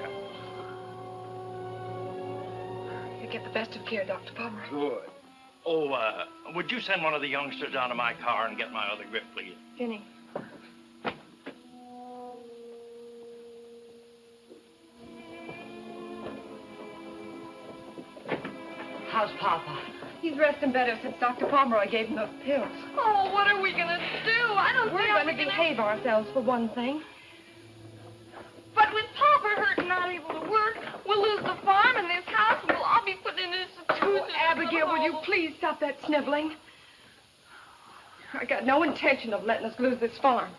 You get the best of care, Dr. Palmer. Good. Oh, would you send one of the youngsters down to my car and get my other grip, please? Vinny. How's Papa? He's resting better since Dr. Pomeroy gave him those pills. Oh, what are we gonna do? I don't We're see how going to we can behave ourselves, for one thing. But with Papa hurt and not able to work, we'll lose the farm and this house, and we'll all be put in this institution. Oh, Abigail, will you please stop that sniveling? I got no intention of letting us lose this farm.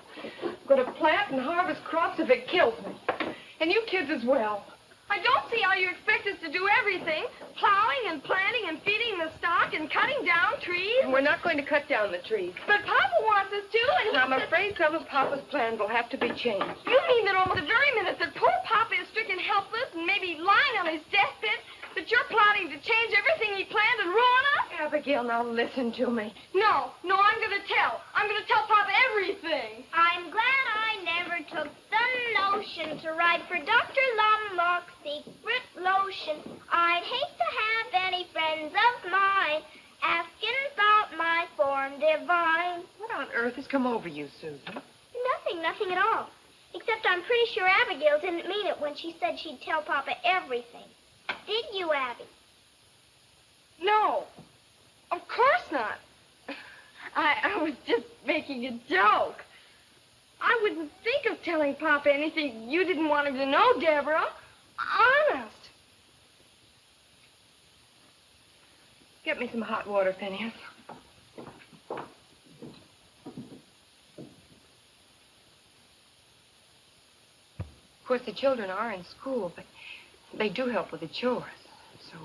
I'm going to plant and harvest crops if it kills me. And you kids as well. I don't see how you expect us to do everything. Plowing and planting and feeding the stock and cutting down trees. And we're not going to cut down the trees. But Papa wants us to, and I'm afraid some of Papa's plans will have to be changed. You mean that over the very minute that poor Papa is stricken helpless and maybe lying on his deathbed, that you're plotting to change everything he planned and ruin us? Abigail, now listen to me. No, I'm going to tell. I'm going to tell Papa everything. I'm glad I never took the notion to write for Dr. Lumlock's secret lotion. I'd hate to have any friends of mine asking about my form divine. What on earth has come over you, Susan? Nothing at all. Except I'm pretty sure Abigail didn't mean it when she said she'd tell Papa everything. Did you, Abby? No, of course not. I was just making a joke. I wouldn't think of telling Papa anything you didn't want him to know, Deborah. Honest. Get me some hot water, Phineas. Of course, the children are in school, but they do help with the chores. So,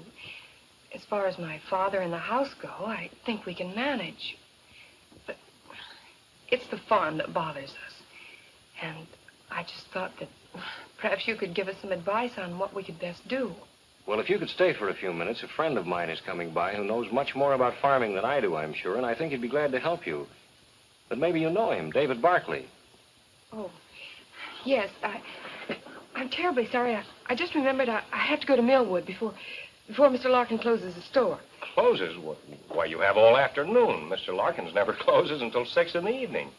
as far as my father and the house go, I think we can manage. But it's the farm that bothers us. And I just thought that perhaps you could give us some advice on what we could best do. Well, if you could stay for a few minutes, a friend of mine is coming by who knows much more about farming than I do, I'm sure, and I think he'd be glad to help you. But maybe you know him, David Barkley. Oh, yes, I'm terribly sorry. I just remembered I have to go to Millwood before Before Mr. Larkin closes the store. Closes? Why, you have all afternoon. Mr. Larkins never closes until 6 in the evening.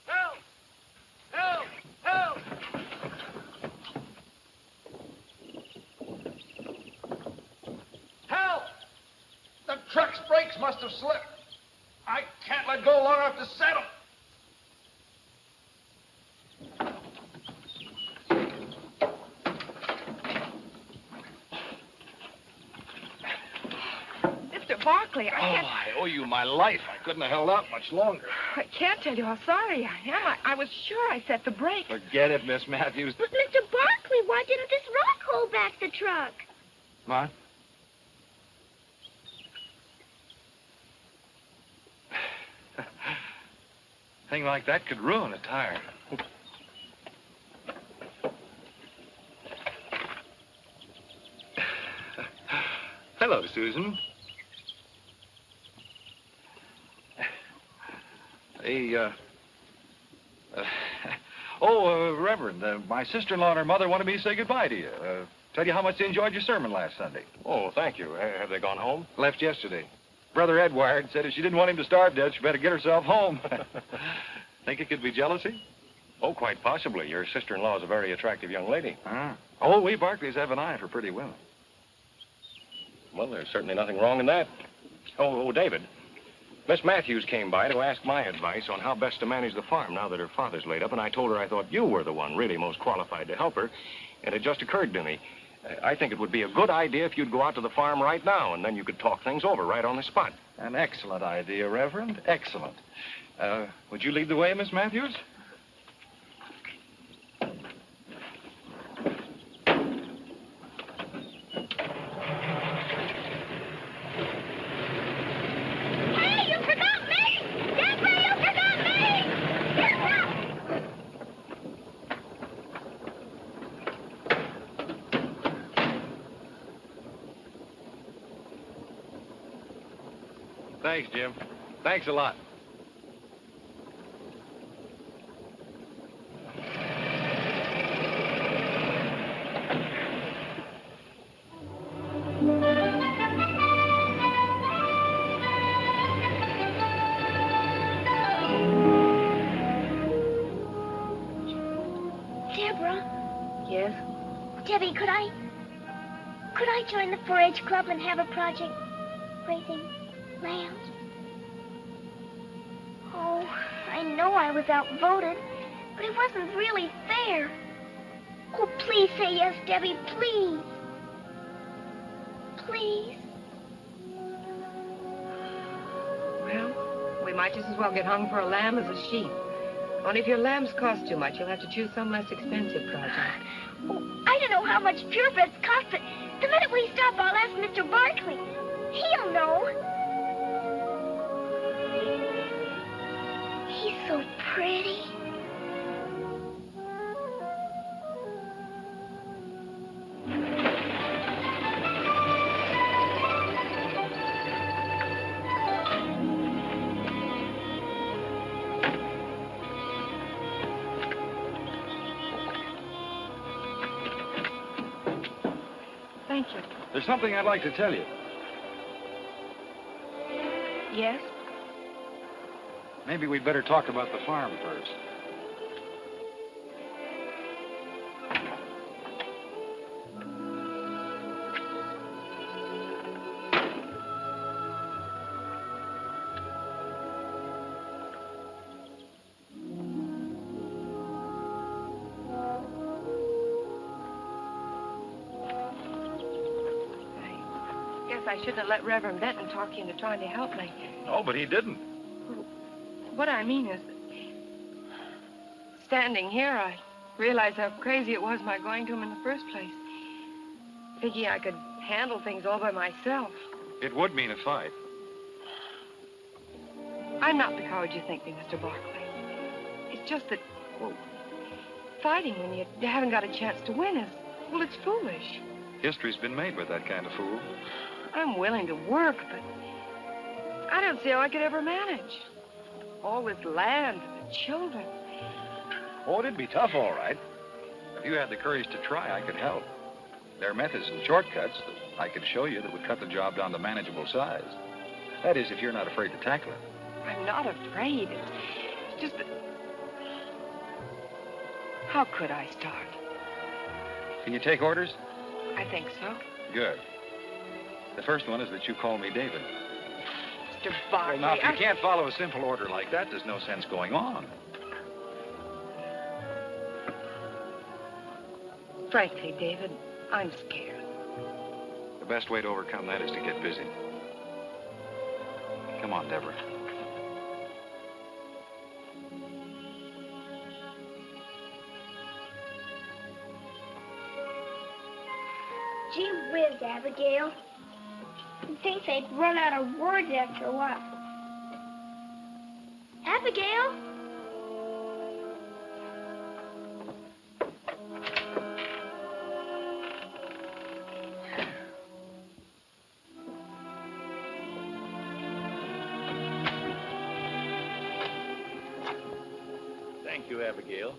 Help! Help! Help! Help! The truck's brakes must have slipped. I can't let go long enough to set 'em. Mr. Barkley, I can't... I owe you my life. I couldn't have held out much longer. I can't tell you how sorry I am. I was sure I set the brake. Forget it, Miss Matthews. But Mr. Barkley, why didn't this rock hold back the truck? What? Thing like that could ruin a tire. Hello, Susan. Hey, Reverend, my sister-in-law and her mother wanted me to say goodbye to you. Tell you how much they enjoyed your sermon last Sunday. Oh, thank you. Have they gone home? Left yesterday. Brother Ed wired, said if she didn't want him to starve to death, she better get herself home. Think it could be jealousy? Oh, quite possibly. Your sister-in-law is a very attractive young lady. Oh, we Barclays have an eye for pretty women. Well, there's certainly nothing wrong in that. Oh, David. Miss Matthews came by to ask my advice on how best to manage the farm now that her father's laid up, and I told her I thought you were the one really most qualified to help her. And it just occurred to me, I think it would be a good idea if you'd go out to the farm right now, and then you could talk things over right on the spot. An excellent idea, Reverend. Excellent. Would you lead the way, Miss Matthews? Hey, you forgot me! Deborah, you forgot me! Deborah! Thanks, Jim. Thanks a lot. Deborah, Yes? Debbie, could I join the 4-H club and have a project raising lambs? Oh, I know I was outvoted, but it wasn't really fair. Oh, please say yes, Debbie, please. Please. Well, we might just as well get hung for a lamb as a sheep. Only if your lambs cost too much, you'll have to choose some less expensive project. Oh, I don't know how much purebreds cost, but the minute we stop, I'll ask Mr. Barkley. He'll know. He's so pretty. Thank you. There's something I'd like to tell you. Yes? Maybe we'd better talk about the farm first. I shouldn't have let Reverend Benton talk you into trying to help me. No, but he didn't. What I mean is, standing here, I realized how crazy it was my going to him in the first place. Thinking I could handle things all by myself. It would mean a fight. I'm not the coward you think me, Mr. Barkley. It's just that, well, fighting when you haven't got a chance to win is, well, it's foolish. History's been made with that kind of fool. I'm willing to work, but I don't see how I could ever manage. All this land and the children. Oh, it'd be tough, all right. If you had the courage to try, I could help. There are methods and shortcuts that I could show you that would cut the job down to manageable size. That is, if you're not afraid to tackle it. I'm not afraid. It's just that... How could I start? Can you take orders? I think so. Good. The first one is that you call me David. Mr. Barkley, Well, now, if you can't follow a simple order like that, there's no sense going on. Frankly, David, I'm scared. The best way to overcome that is to get busy. Come on, Deborah. Gee whiz, Abigail. You'd think they'd run out of words after a while. Abigail? Thank you, Abigail.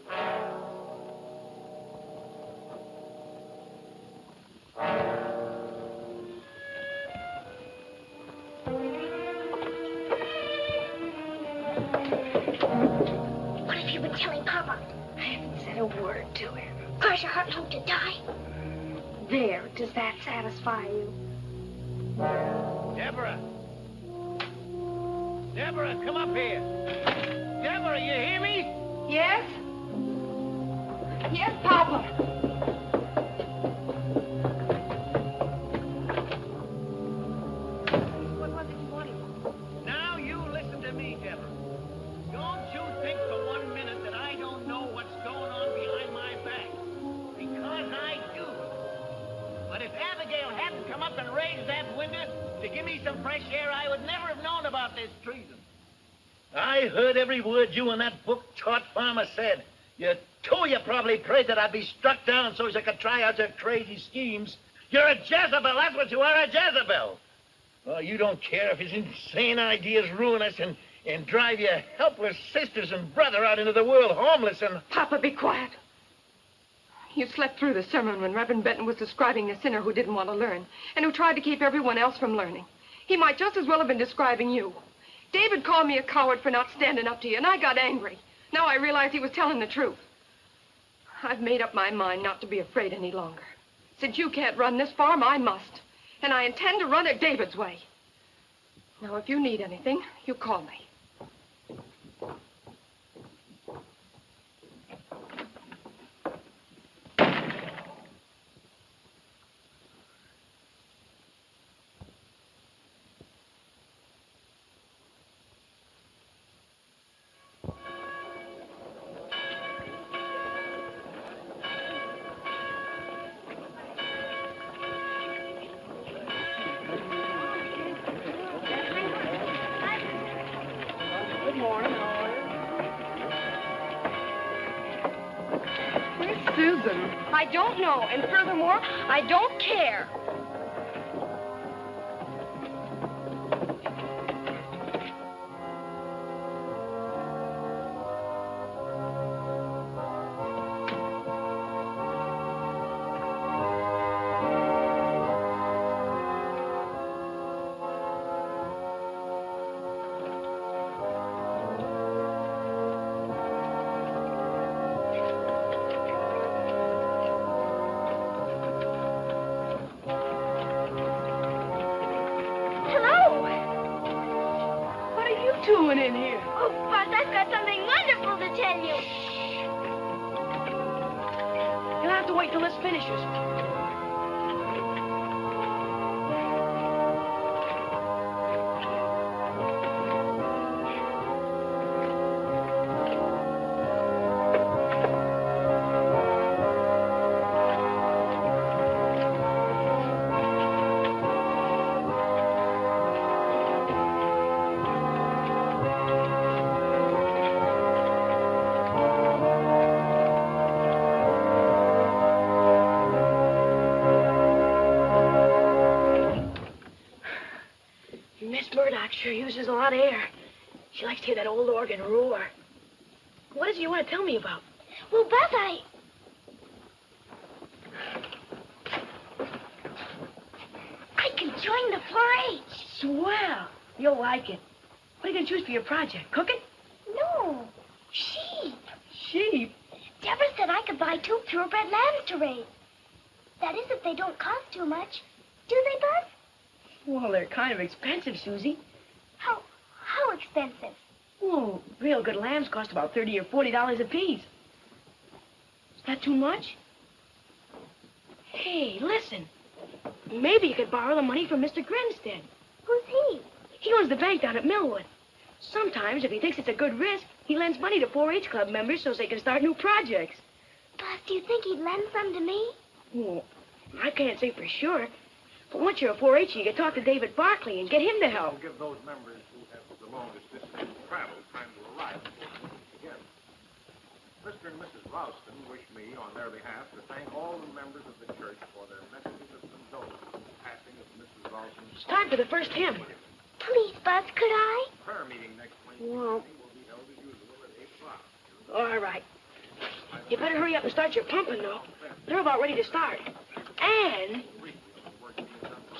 What have you been telling Papa? I haven't said a word to him. Cause your heart hope to die? There, does that satisfy you? Deborah! Deborah, come up here! Deborah, you hear me? Yes? Yes, Papa. What was it you wanted? Now you listen to me, Deborah. Don't you think for 1 minute that I don't know what's going on behind my back. Because I do. But if Abigail hadn't come up and raised that window to give me some fresh air, I would never have known about this treason. I heard every word you and that book-taught farmer said. You probably prayed that I'd be struck down so as I could try out your crazy schemes. You're a Jezebel, that's what you are, a Jezebel. Well, you don't care if his insane ideas ruin us and drive your helpless sisters and brother out into the world homeless and... Papa, be quiet. You slept through the sermon when Reverend Benton was describing the sinner who didn't want to learn and who tried to keep everyone else from learning. He might just as well have been describing you. David called me a coward for not standing up to you, and I got angry. Now I realize he was telling the truth. I've made up my mind not to be afraid any longer. Since you can't run this farm, I must. And I intend to run it David's way. Now, if you need anything, you call me. Susan, I don't know, and furthermore, I don't care. Doing in here? Oh, Buzz, I've got something wonderful to tell you. You'll have to wait till this finishes. Sure uses a lot of air. She likes to hear that old organ roar. What is it you want to tell me about? Well, Buzz, 4-H. Swell. You'll like it. What are you going to choose for your project? Cook it? No, sheep. Sheep? Deborah said I could buy 2 purebred lambs to raise. That is, if they don't cost too much. Do they, Buzz? Well, they're kind of expensive, Susie. How expensive? Oh, real good lambs cost about $30 or $40 a piece. Is that too much? Hey, listen. Maybe you could borrow the money from Mr. Grinstead. Who's he? He owns the bank down at Millwood. Sometimes, if he thinks it's a good risk, he lends money to 4-H club members so they can start new projects. Buzz, do you think he'd lend some to me? Well, I can't say for sure. But once you're a 4-H, you can talk to David Barkley and get him to help. We'll give those members who have the longest distance to travel time to arrive before we meet again. Mr. and Mrs. Ralston wish me, on their behalf, to thank all the members of the church for their messages of condolence in the passing of Mrs. Ralston's... It's time for the first hymn. Please, Buzz, could I? Prayer meeting next Wednesday Well, evening will be held as usual at 8 o'clock. all right. You better hurry up and start your pumping, though. They're about ready to start. And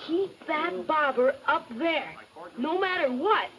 keep that bobber up there, no matter what.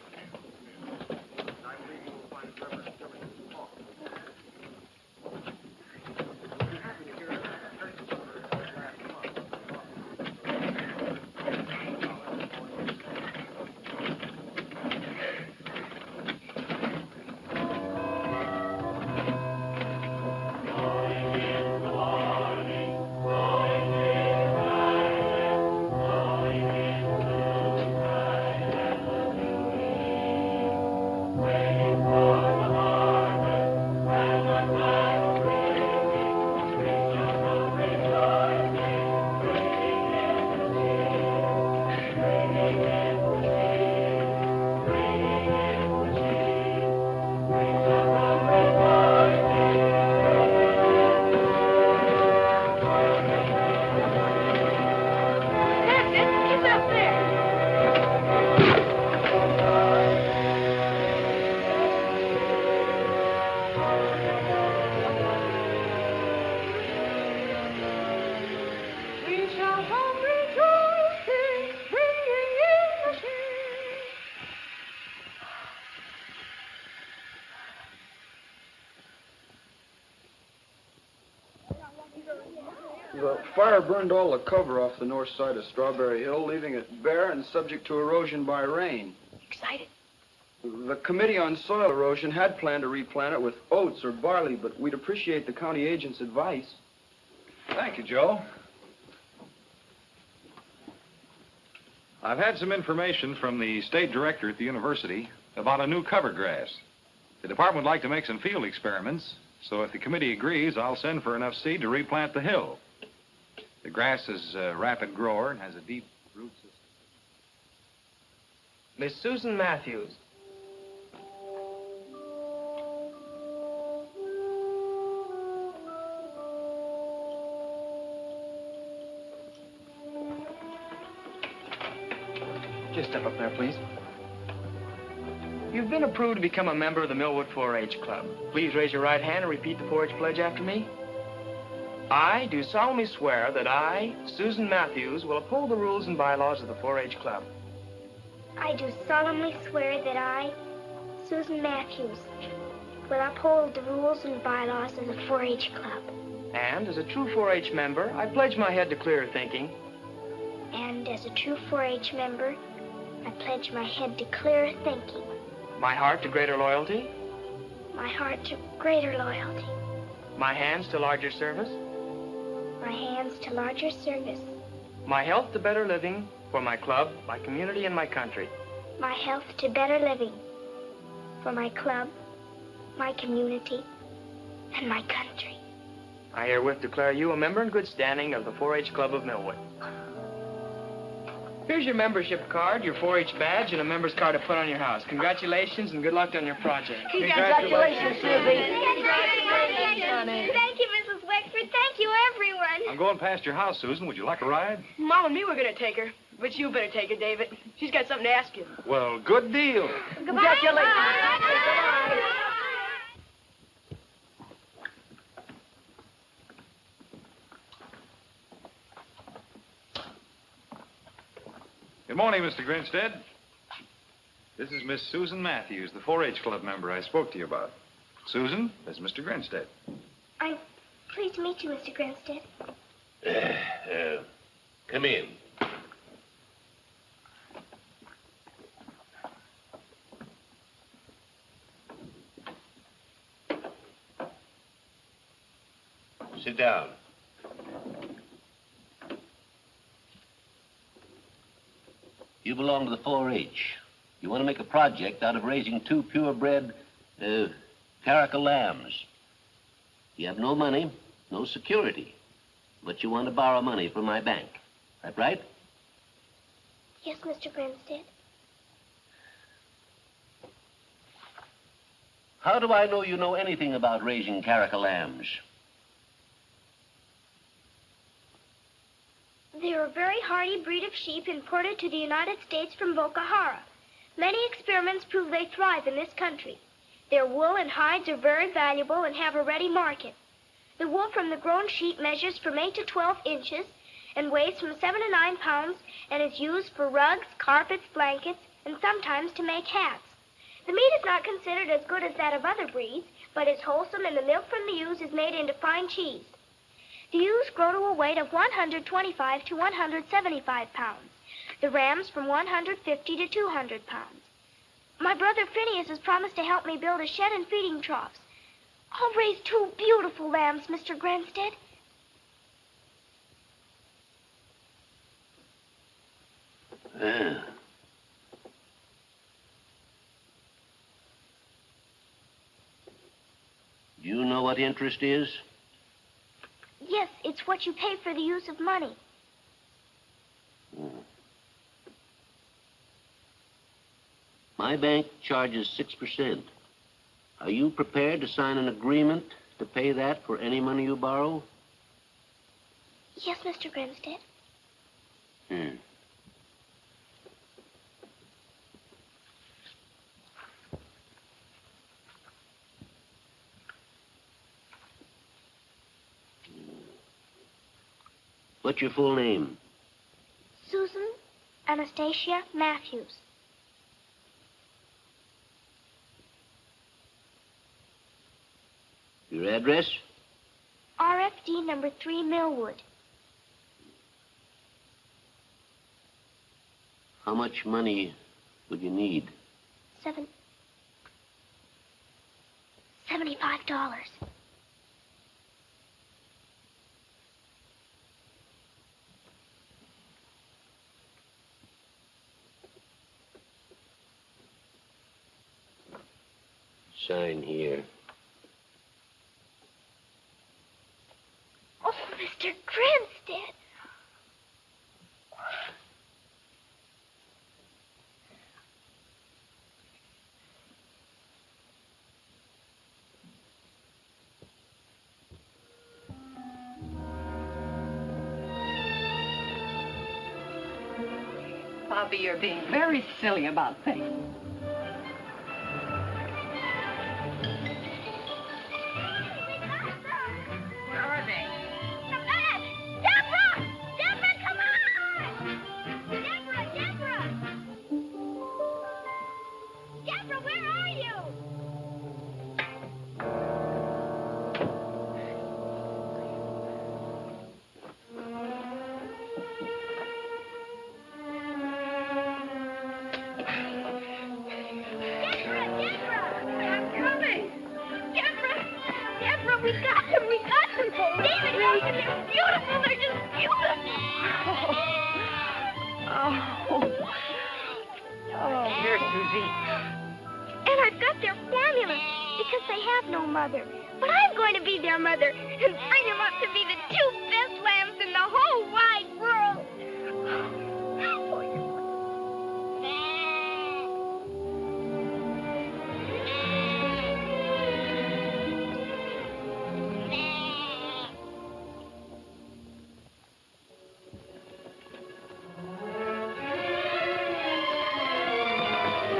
The fire burned all the cover off the north side of Strawberry Hill, leaving it bare and subject to erosion by rain. Excited? The Committee on Soil Erosion had planned to replant it with oats or barley, but we'd appreciate the county agent's advice. Thank you, Joe. I've had some information from the state director at the university about a new cover grass. The department would like to make some field experiments, so if the committee agrees, I'll send for enough seed to replant the hill. The grass is a rapid grower and has a deep root system. Miss Susan Matthews. Just step up there, please. You've been approved to become a member of the Millwood 4-H Club. Please raise your right hand and repeat the 4-H pledge after me. I do solemnly swear that I, Susan Matthews, will uphold the rules and bylaws of the 4-H Club. I do solemnly swear that I, Susan Matthews, will uphold the rules and bylaws of the 4-H Club. And as a true 4-H member, I pledge my head to clearer thinking. And as a true 4-H member, I pledge my head to clearer thinking. My heart to greater loyalty. My heart to greater loyalty. My hands to larger service. My hands to larger service. My health to better living for my club, my community, and my country. My health to better living for my club, my community, and my country. I herewith declare you a member in good standing of the 4-H Club of Millwood. Here's your membership card, your 4-H badge, and a member's card to put on your house. Congratulations and good luck on your project. Congratulations, Susie. Congratulations, honey. Thank you, Mrs. Wexford. Thank you, everyone. I'm going past your house, Susan. Would you like a ride? Mom and me were going to take her, but you better take her, David. She's got something to ask you. Well, good deal. Congratulations. Good morning, Mr. Grinstead. This is Miss Susan Matthews, the 4-H Club member I spoke to you about. Susan, that's Mr. Grinstead. I'm pleased to meet you, Mr. Grinstead. Come in. Sit down. You belong to the 4-H. You want to make a project out of raising 2 purebred, caracal lambs. You have no money, no security, but you want to borrow money from my bank. That right? Yes, Mr. Grinstead. How do I know you know anything about raising caracal lambs? They're a very hardy breed of sheep imported to the United States from Boca Jara. Many experiments prove they thrive in this country. Their wool and hides are very valuable and have a ready market. The wool from the grown sheep measures from 8 to 12 inches and weighs from 7 to 9 pounds and is used for rugs, carpets, blankets, and sometimes to make hats. The meat is not considered as good as that of other breeds, but is wholesome, and the milk from the ewes is made into fine cheese. The ewes grow to a weight of 125 to 175 pounds. The rams from 150 to 200 pounds. My brother Phineas has promised to help me build a shed and feeding troughs. I'll raise 2 beautiful lambs, Mr. Grinstead. Do you know what interest is? Yes, it's what you pay for the use of money. My bank charges 6%. Are you prepared to sign an agreement to pay that for any money you borrow? Yes, Mr. Grinstead. What's your full name? Susan Anastasia Matthews. Your address? RFD number 3 Millwood. How much money would you need? $75. Sign here. Oh, Mr. Grinstead. Bobby, you're being very silly about things. Where are they? Deborah! Deborah, come on! Deborah! Deborah, where are you? We got them! David, look, and they're beautiful! They're just beautiful! Here, Susie. And I've got their formula, because they have no mother. But I'm going to be their mother and bring them up to be the 2 best lambs in the whole wide world.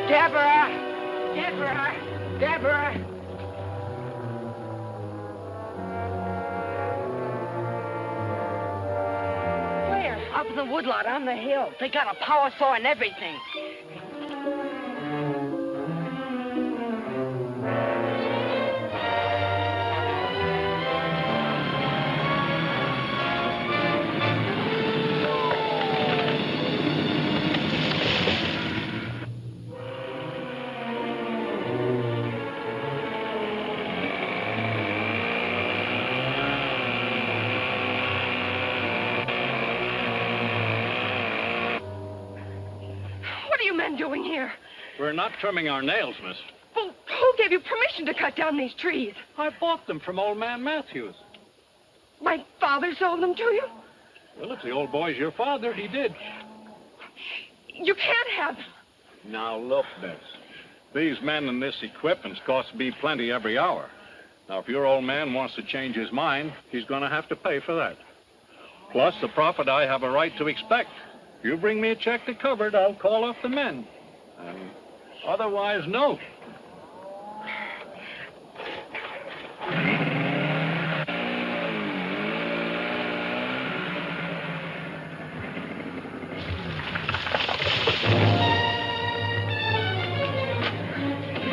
Deborah! Deborah! Deborah! Where? Up the woodlot on the hill. They got a power saw and everything. What are you men doing here? We're not trimming our nails, miss. Well, who gave you permission to cut down these trees? I bought them from old man Matthews. My father sold them to you? Well, if the old boy's your father, he did. You can't have them. Now, look, miss. These men and this equipment's cost me plenty every hour. Now, if your old man wants to change his mind, he's going to have to pay for that. Plus, the profit I have a right to expect. If you bring me a check to cover it, I'll call off the men. And otherwise, no.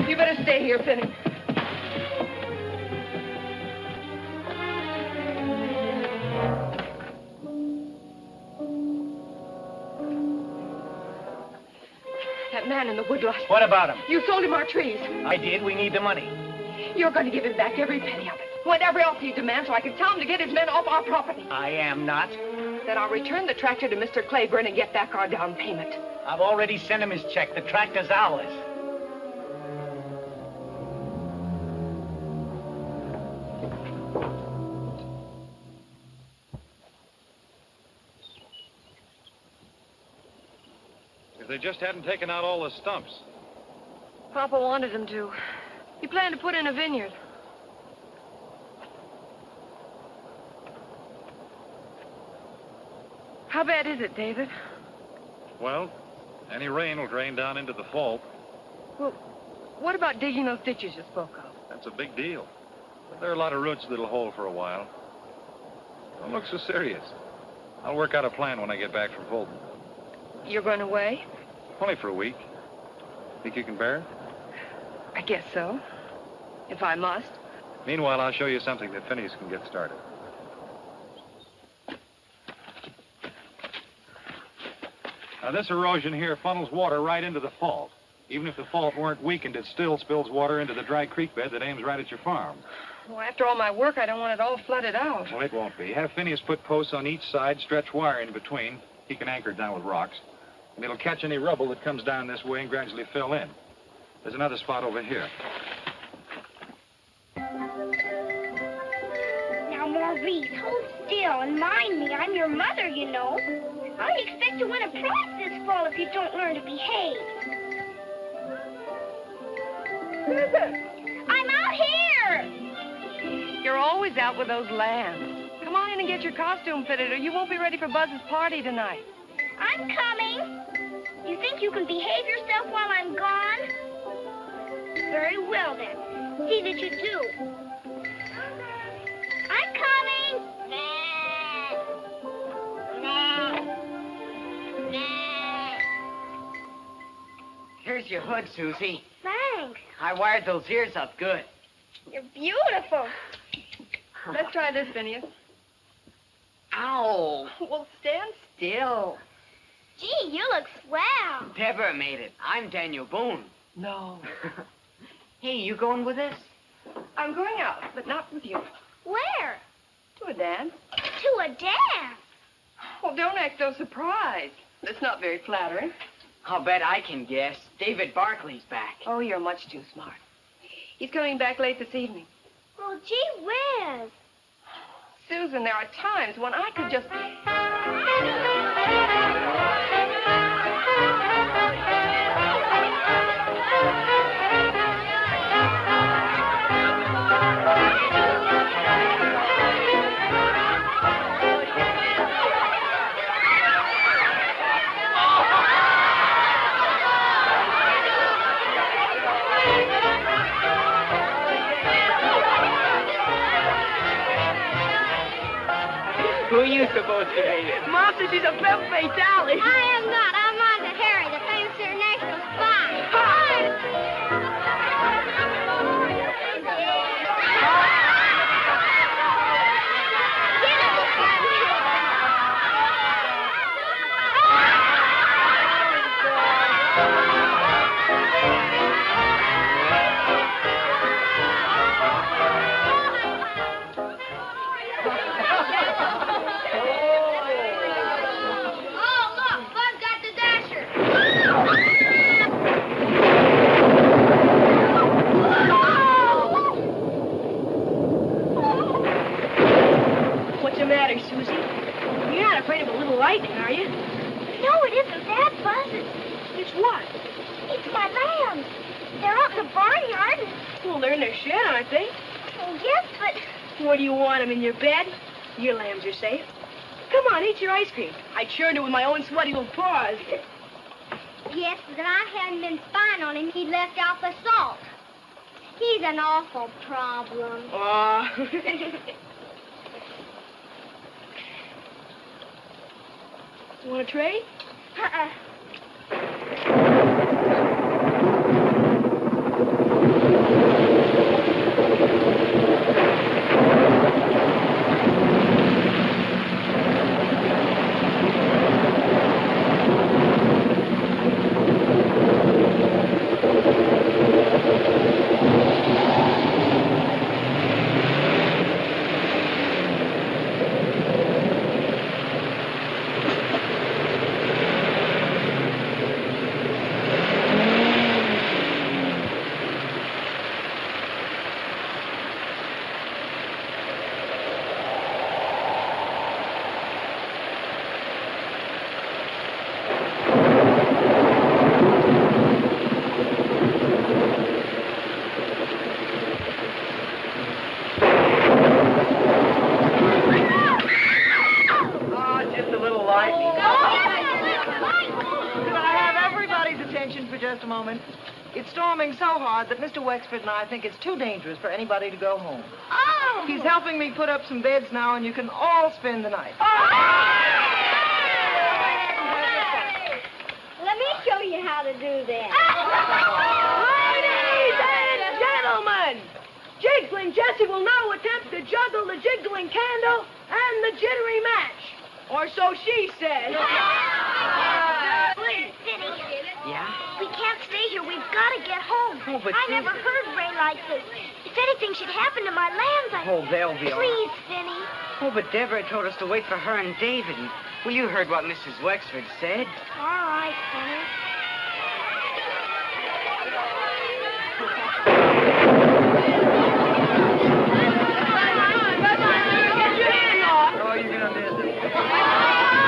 You better stay here, Finney. That man in the woodlot. What about him? You sold him our trees. I did. We need the money. You're going to give him back every penny of it. Whatever else he demands, so I can tell him to get his men off our property. I am not. Then I'll return the tractor to Mr. Claiborne and get back our down payment. I've already sent him his check. The tractor's ours. If they just hadn't taken out all the stumps. Papa wanted him to. He planned to put in a vineyard. How bad is it, David? Well, any rain will drain down into the fault. Well, what about digging those ditches you spoke of? That's a big deal. But there are a lot of roots that'll hold for a while. Don't look so serious. I'll work out a plan when I get back from Fulton. You're going away? Only for a week. Think you can bear it? I guess so. If I must. Meanwhile, I'll show you something that Phineas can get started. Now, this erosion here funnels water right into the fault. Even if the fault weren't weakened, it still spills water into the dry creek bed that aims right at your farm. Well, after all my work, I don't want it all flooded out. Well, it won't be. Have Phineas put posts on each side, stretch wire in between. He can anchor it down with rocks. And it'll catch any rubble that comes down this way and gradually fill in. There's another spot over here. Now, Maurice, hold still and mind me. I'm your mother, you know. I expect to win a prize this fall if you don't learn to behave. I'm out here! You're always out with those lambs. Come on in and get your costume fitted, or you won't be ready for Buzz's party tonight. I'm coming. You think you can behave yourself while I'm gone? Very well, then. See that you do. I'm coming. Here's your hood, Susie. Thanks. I wired those ears up good. You're beautiful. Let's try this, Phineas. Ow. Well, stand still. Gee, you look swell. Deborah made it. I'm Daniel Boone. No. Hey, you going with us? I'm going out, but not with you. Where? To a dance. To a dance. Well, don't act so surprised. That's not very flattering. I'll bet I can guess. David Barkley's back. Oh, you're much too smart. He's coming back late this evening. Well, gee whiz. Susan, there are times when I could just... Who are you supposed wants to be. Mom says she's a femme fatale. I am not. I'm on to Harry, the famous international spy. Oh, look, Buzz got the dasher. What's the matter, Susie? You're not afraid of a little lightning, are you? No, it isn't that, Buzz. It's what? It's my lambs. They're out in the barnyard. Well, they're in their shed, aren't they? Well, yes, but Where do you want them, in your bed? Your lambs are safe. Come on, eat your ice cream. I churned it with my own sweaty little paws. yes, but I hadn't been spying on him. He left out the salt. He's an awful problem. Aw. You want to trade? Uh-uh. Oh, just a little lightning. Can I have everybody's attention for just a moment? It's storming so hard that Mr. Wexford and I think it's too dangerous for anybody to go home. Oh! He's helping me put up some beds now, and you can all spend the night. Let me show you how to do that. Ladies and gentlemen, Jiggling Jessie will now attempt to juggle the jiggling candle and the jittery match. Or so she says. Please, Vinny. Yeah? We can't stay here. We've got to get home. Oh, but I never heard rain like this. If anything should happen to my lambs, Oh, they'll be all right. Please, Vinny. Oh, but Deborah told us to wait for her and David. And, well, you heard what Mrs. Wexford said. All right, Vinny. Oh, you're going to miss it.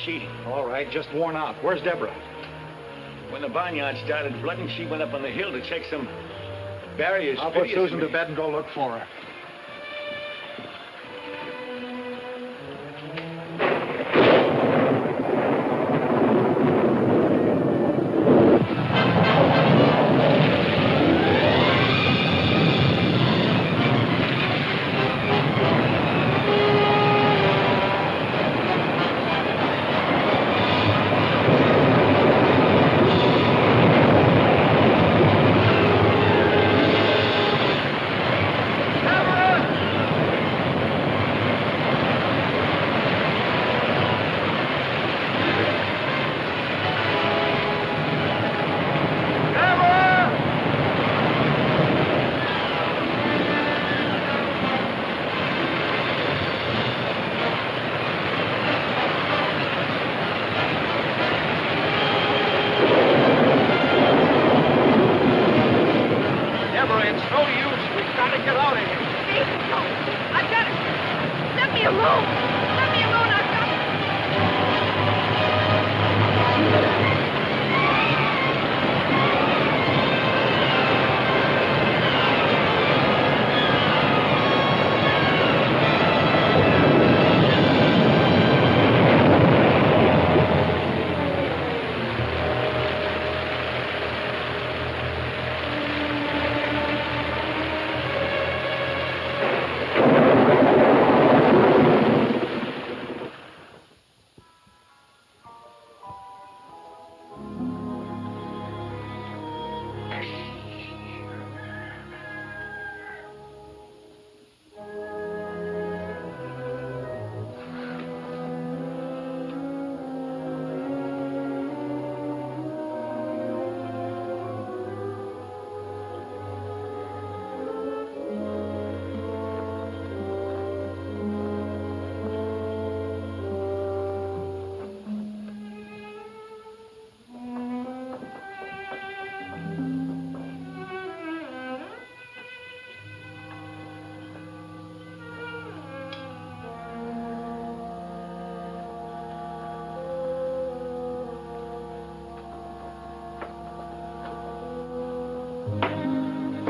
sheet. All right, just worn out. Where's Deborah? When the barnyard started flooding, she went up on the hill to check some barriers. I'll put Susan to bed and go look for her.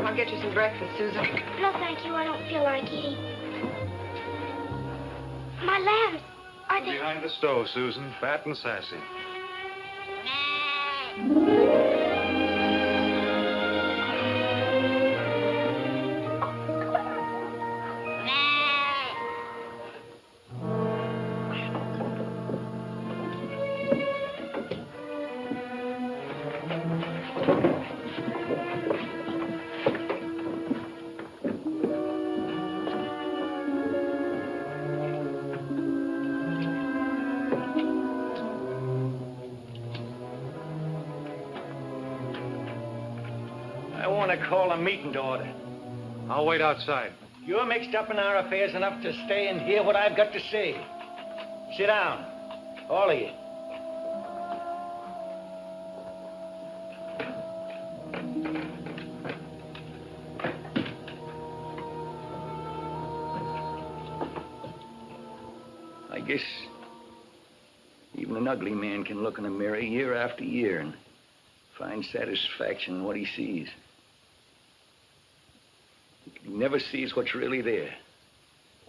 I'll get you some breakfast, Susan. No, thank you. I don't feel like eating. My lambs, are they... Behind the stove, Susan, fat and sassy. I want to call a meeting to order. I'll wait outside. You're mixed up in our affairs enough to stay and hear what I've got to say. Sit down, all of you. I guess even an ugly man can look in a mirror year after year and find satisfaction in what he sees. He never sees what's really there,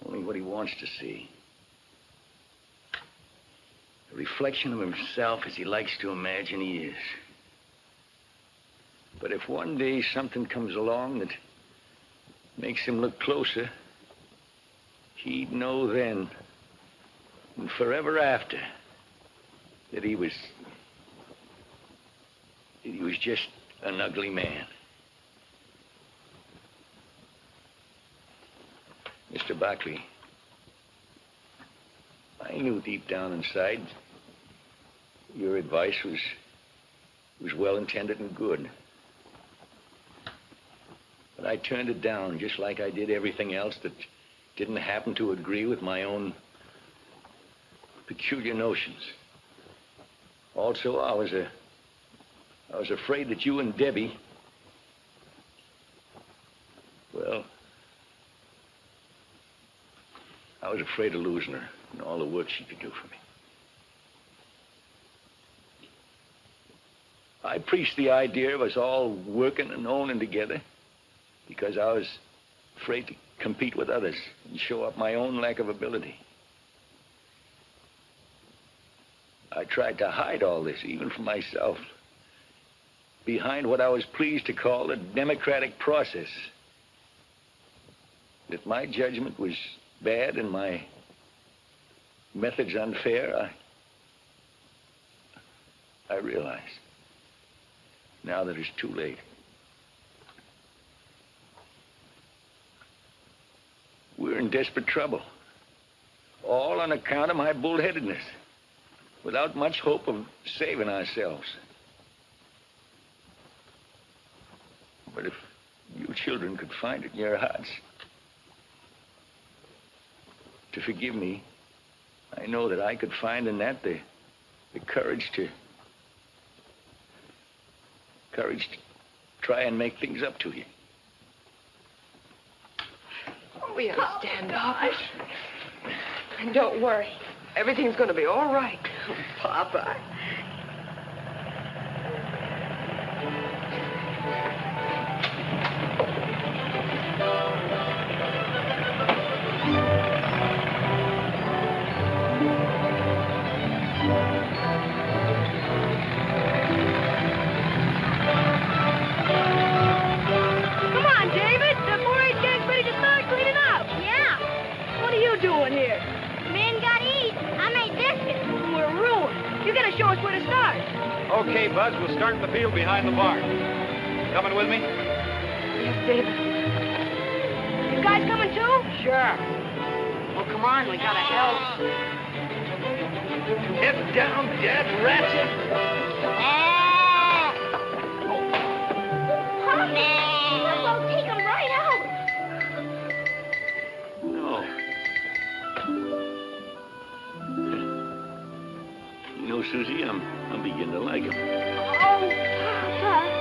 only what he wants to see. A reflection of himself as he likes to imagine he is. But if one day something comes along that makes him look closer, he'd know then and forever after that he was just an ugly man. Mr. Barkley, I knew deep down inside your advice was well-intended and good. But I turned it down just like I did everything else that didn't happen to agree with my own peculiar notions. Also, I was afraid that you and Debbie, well, I was afraid of losing her and all the work she could do for me. I preached the idea of us all working and owning together because I was afraid to compete with others and show up my own lack of ability. I tried to hide all this, even from myself, behind what I was pleased to call the democratic process. If my judgment was bad and my methods unfair, I realize now that it's too late. We're in desperate trouble, all on account of my bullheadedness, without much hope of saving ourselves. But if you children could find it in your hearts to forgive me, I know that I could find in that the courage to try and make things up to you. We understand, Papa. And don't worry. Everything's going to be all right. Papa. Come on, David. The 4-H gang's ready to start cleaning up. Yeah. What are you doing here? Men gotta eat. I made biscuits. We're ruined. You gotta show us where to start. Okay, Buzz, we'll start in the field behind the barn. Coming with me? Yes, David. You guys coming too? Sure. Well, come on, we gotta help. Get down, dead rats! Papa, take him right out. No. You know, Susie, I'm beginning to like him. Oh, Papa.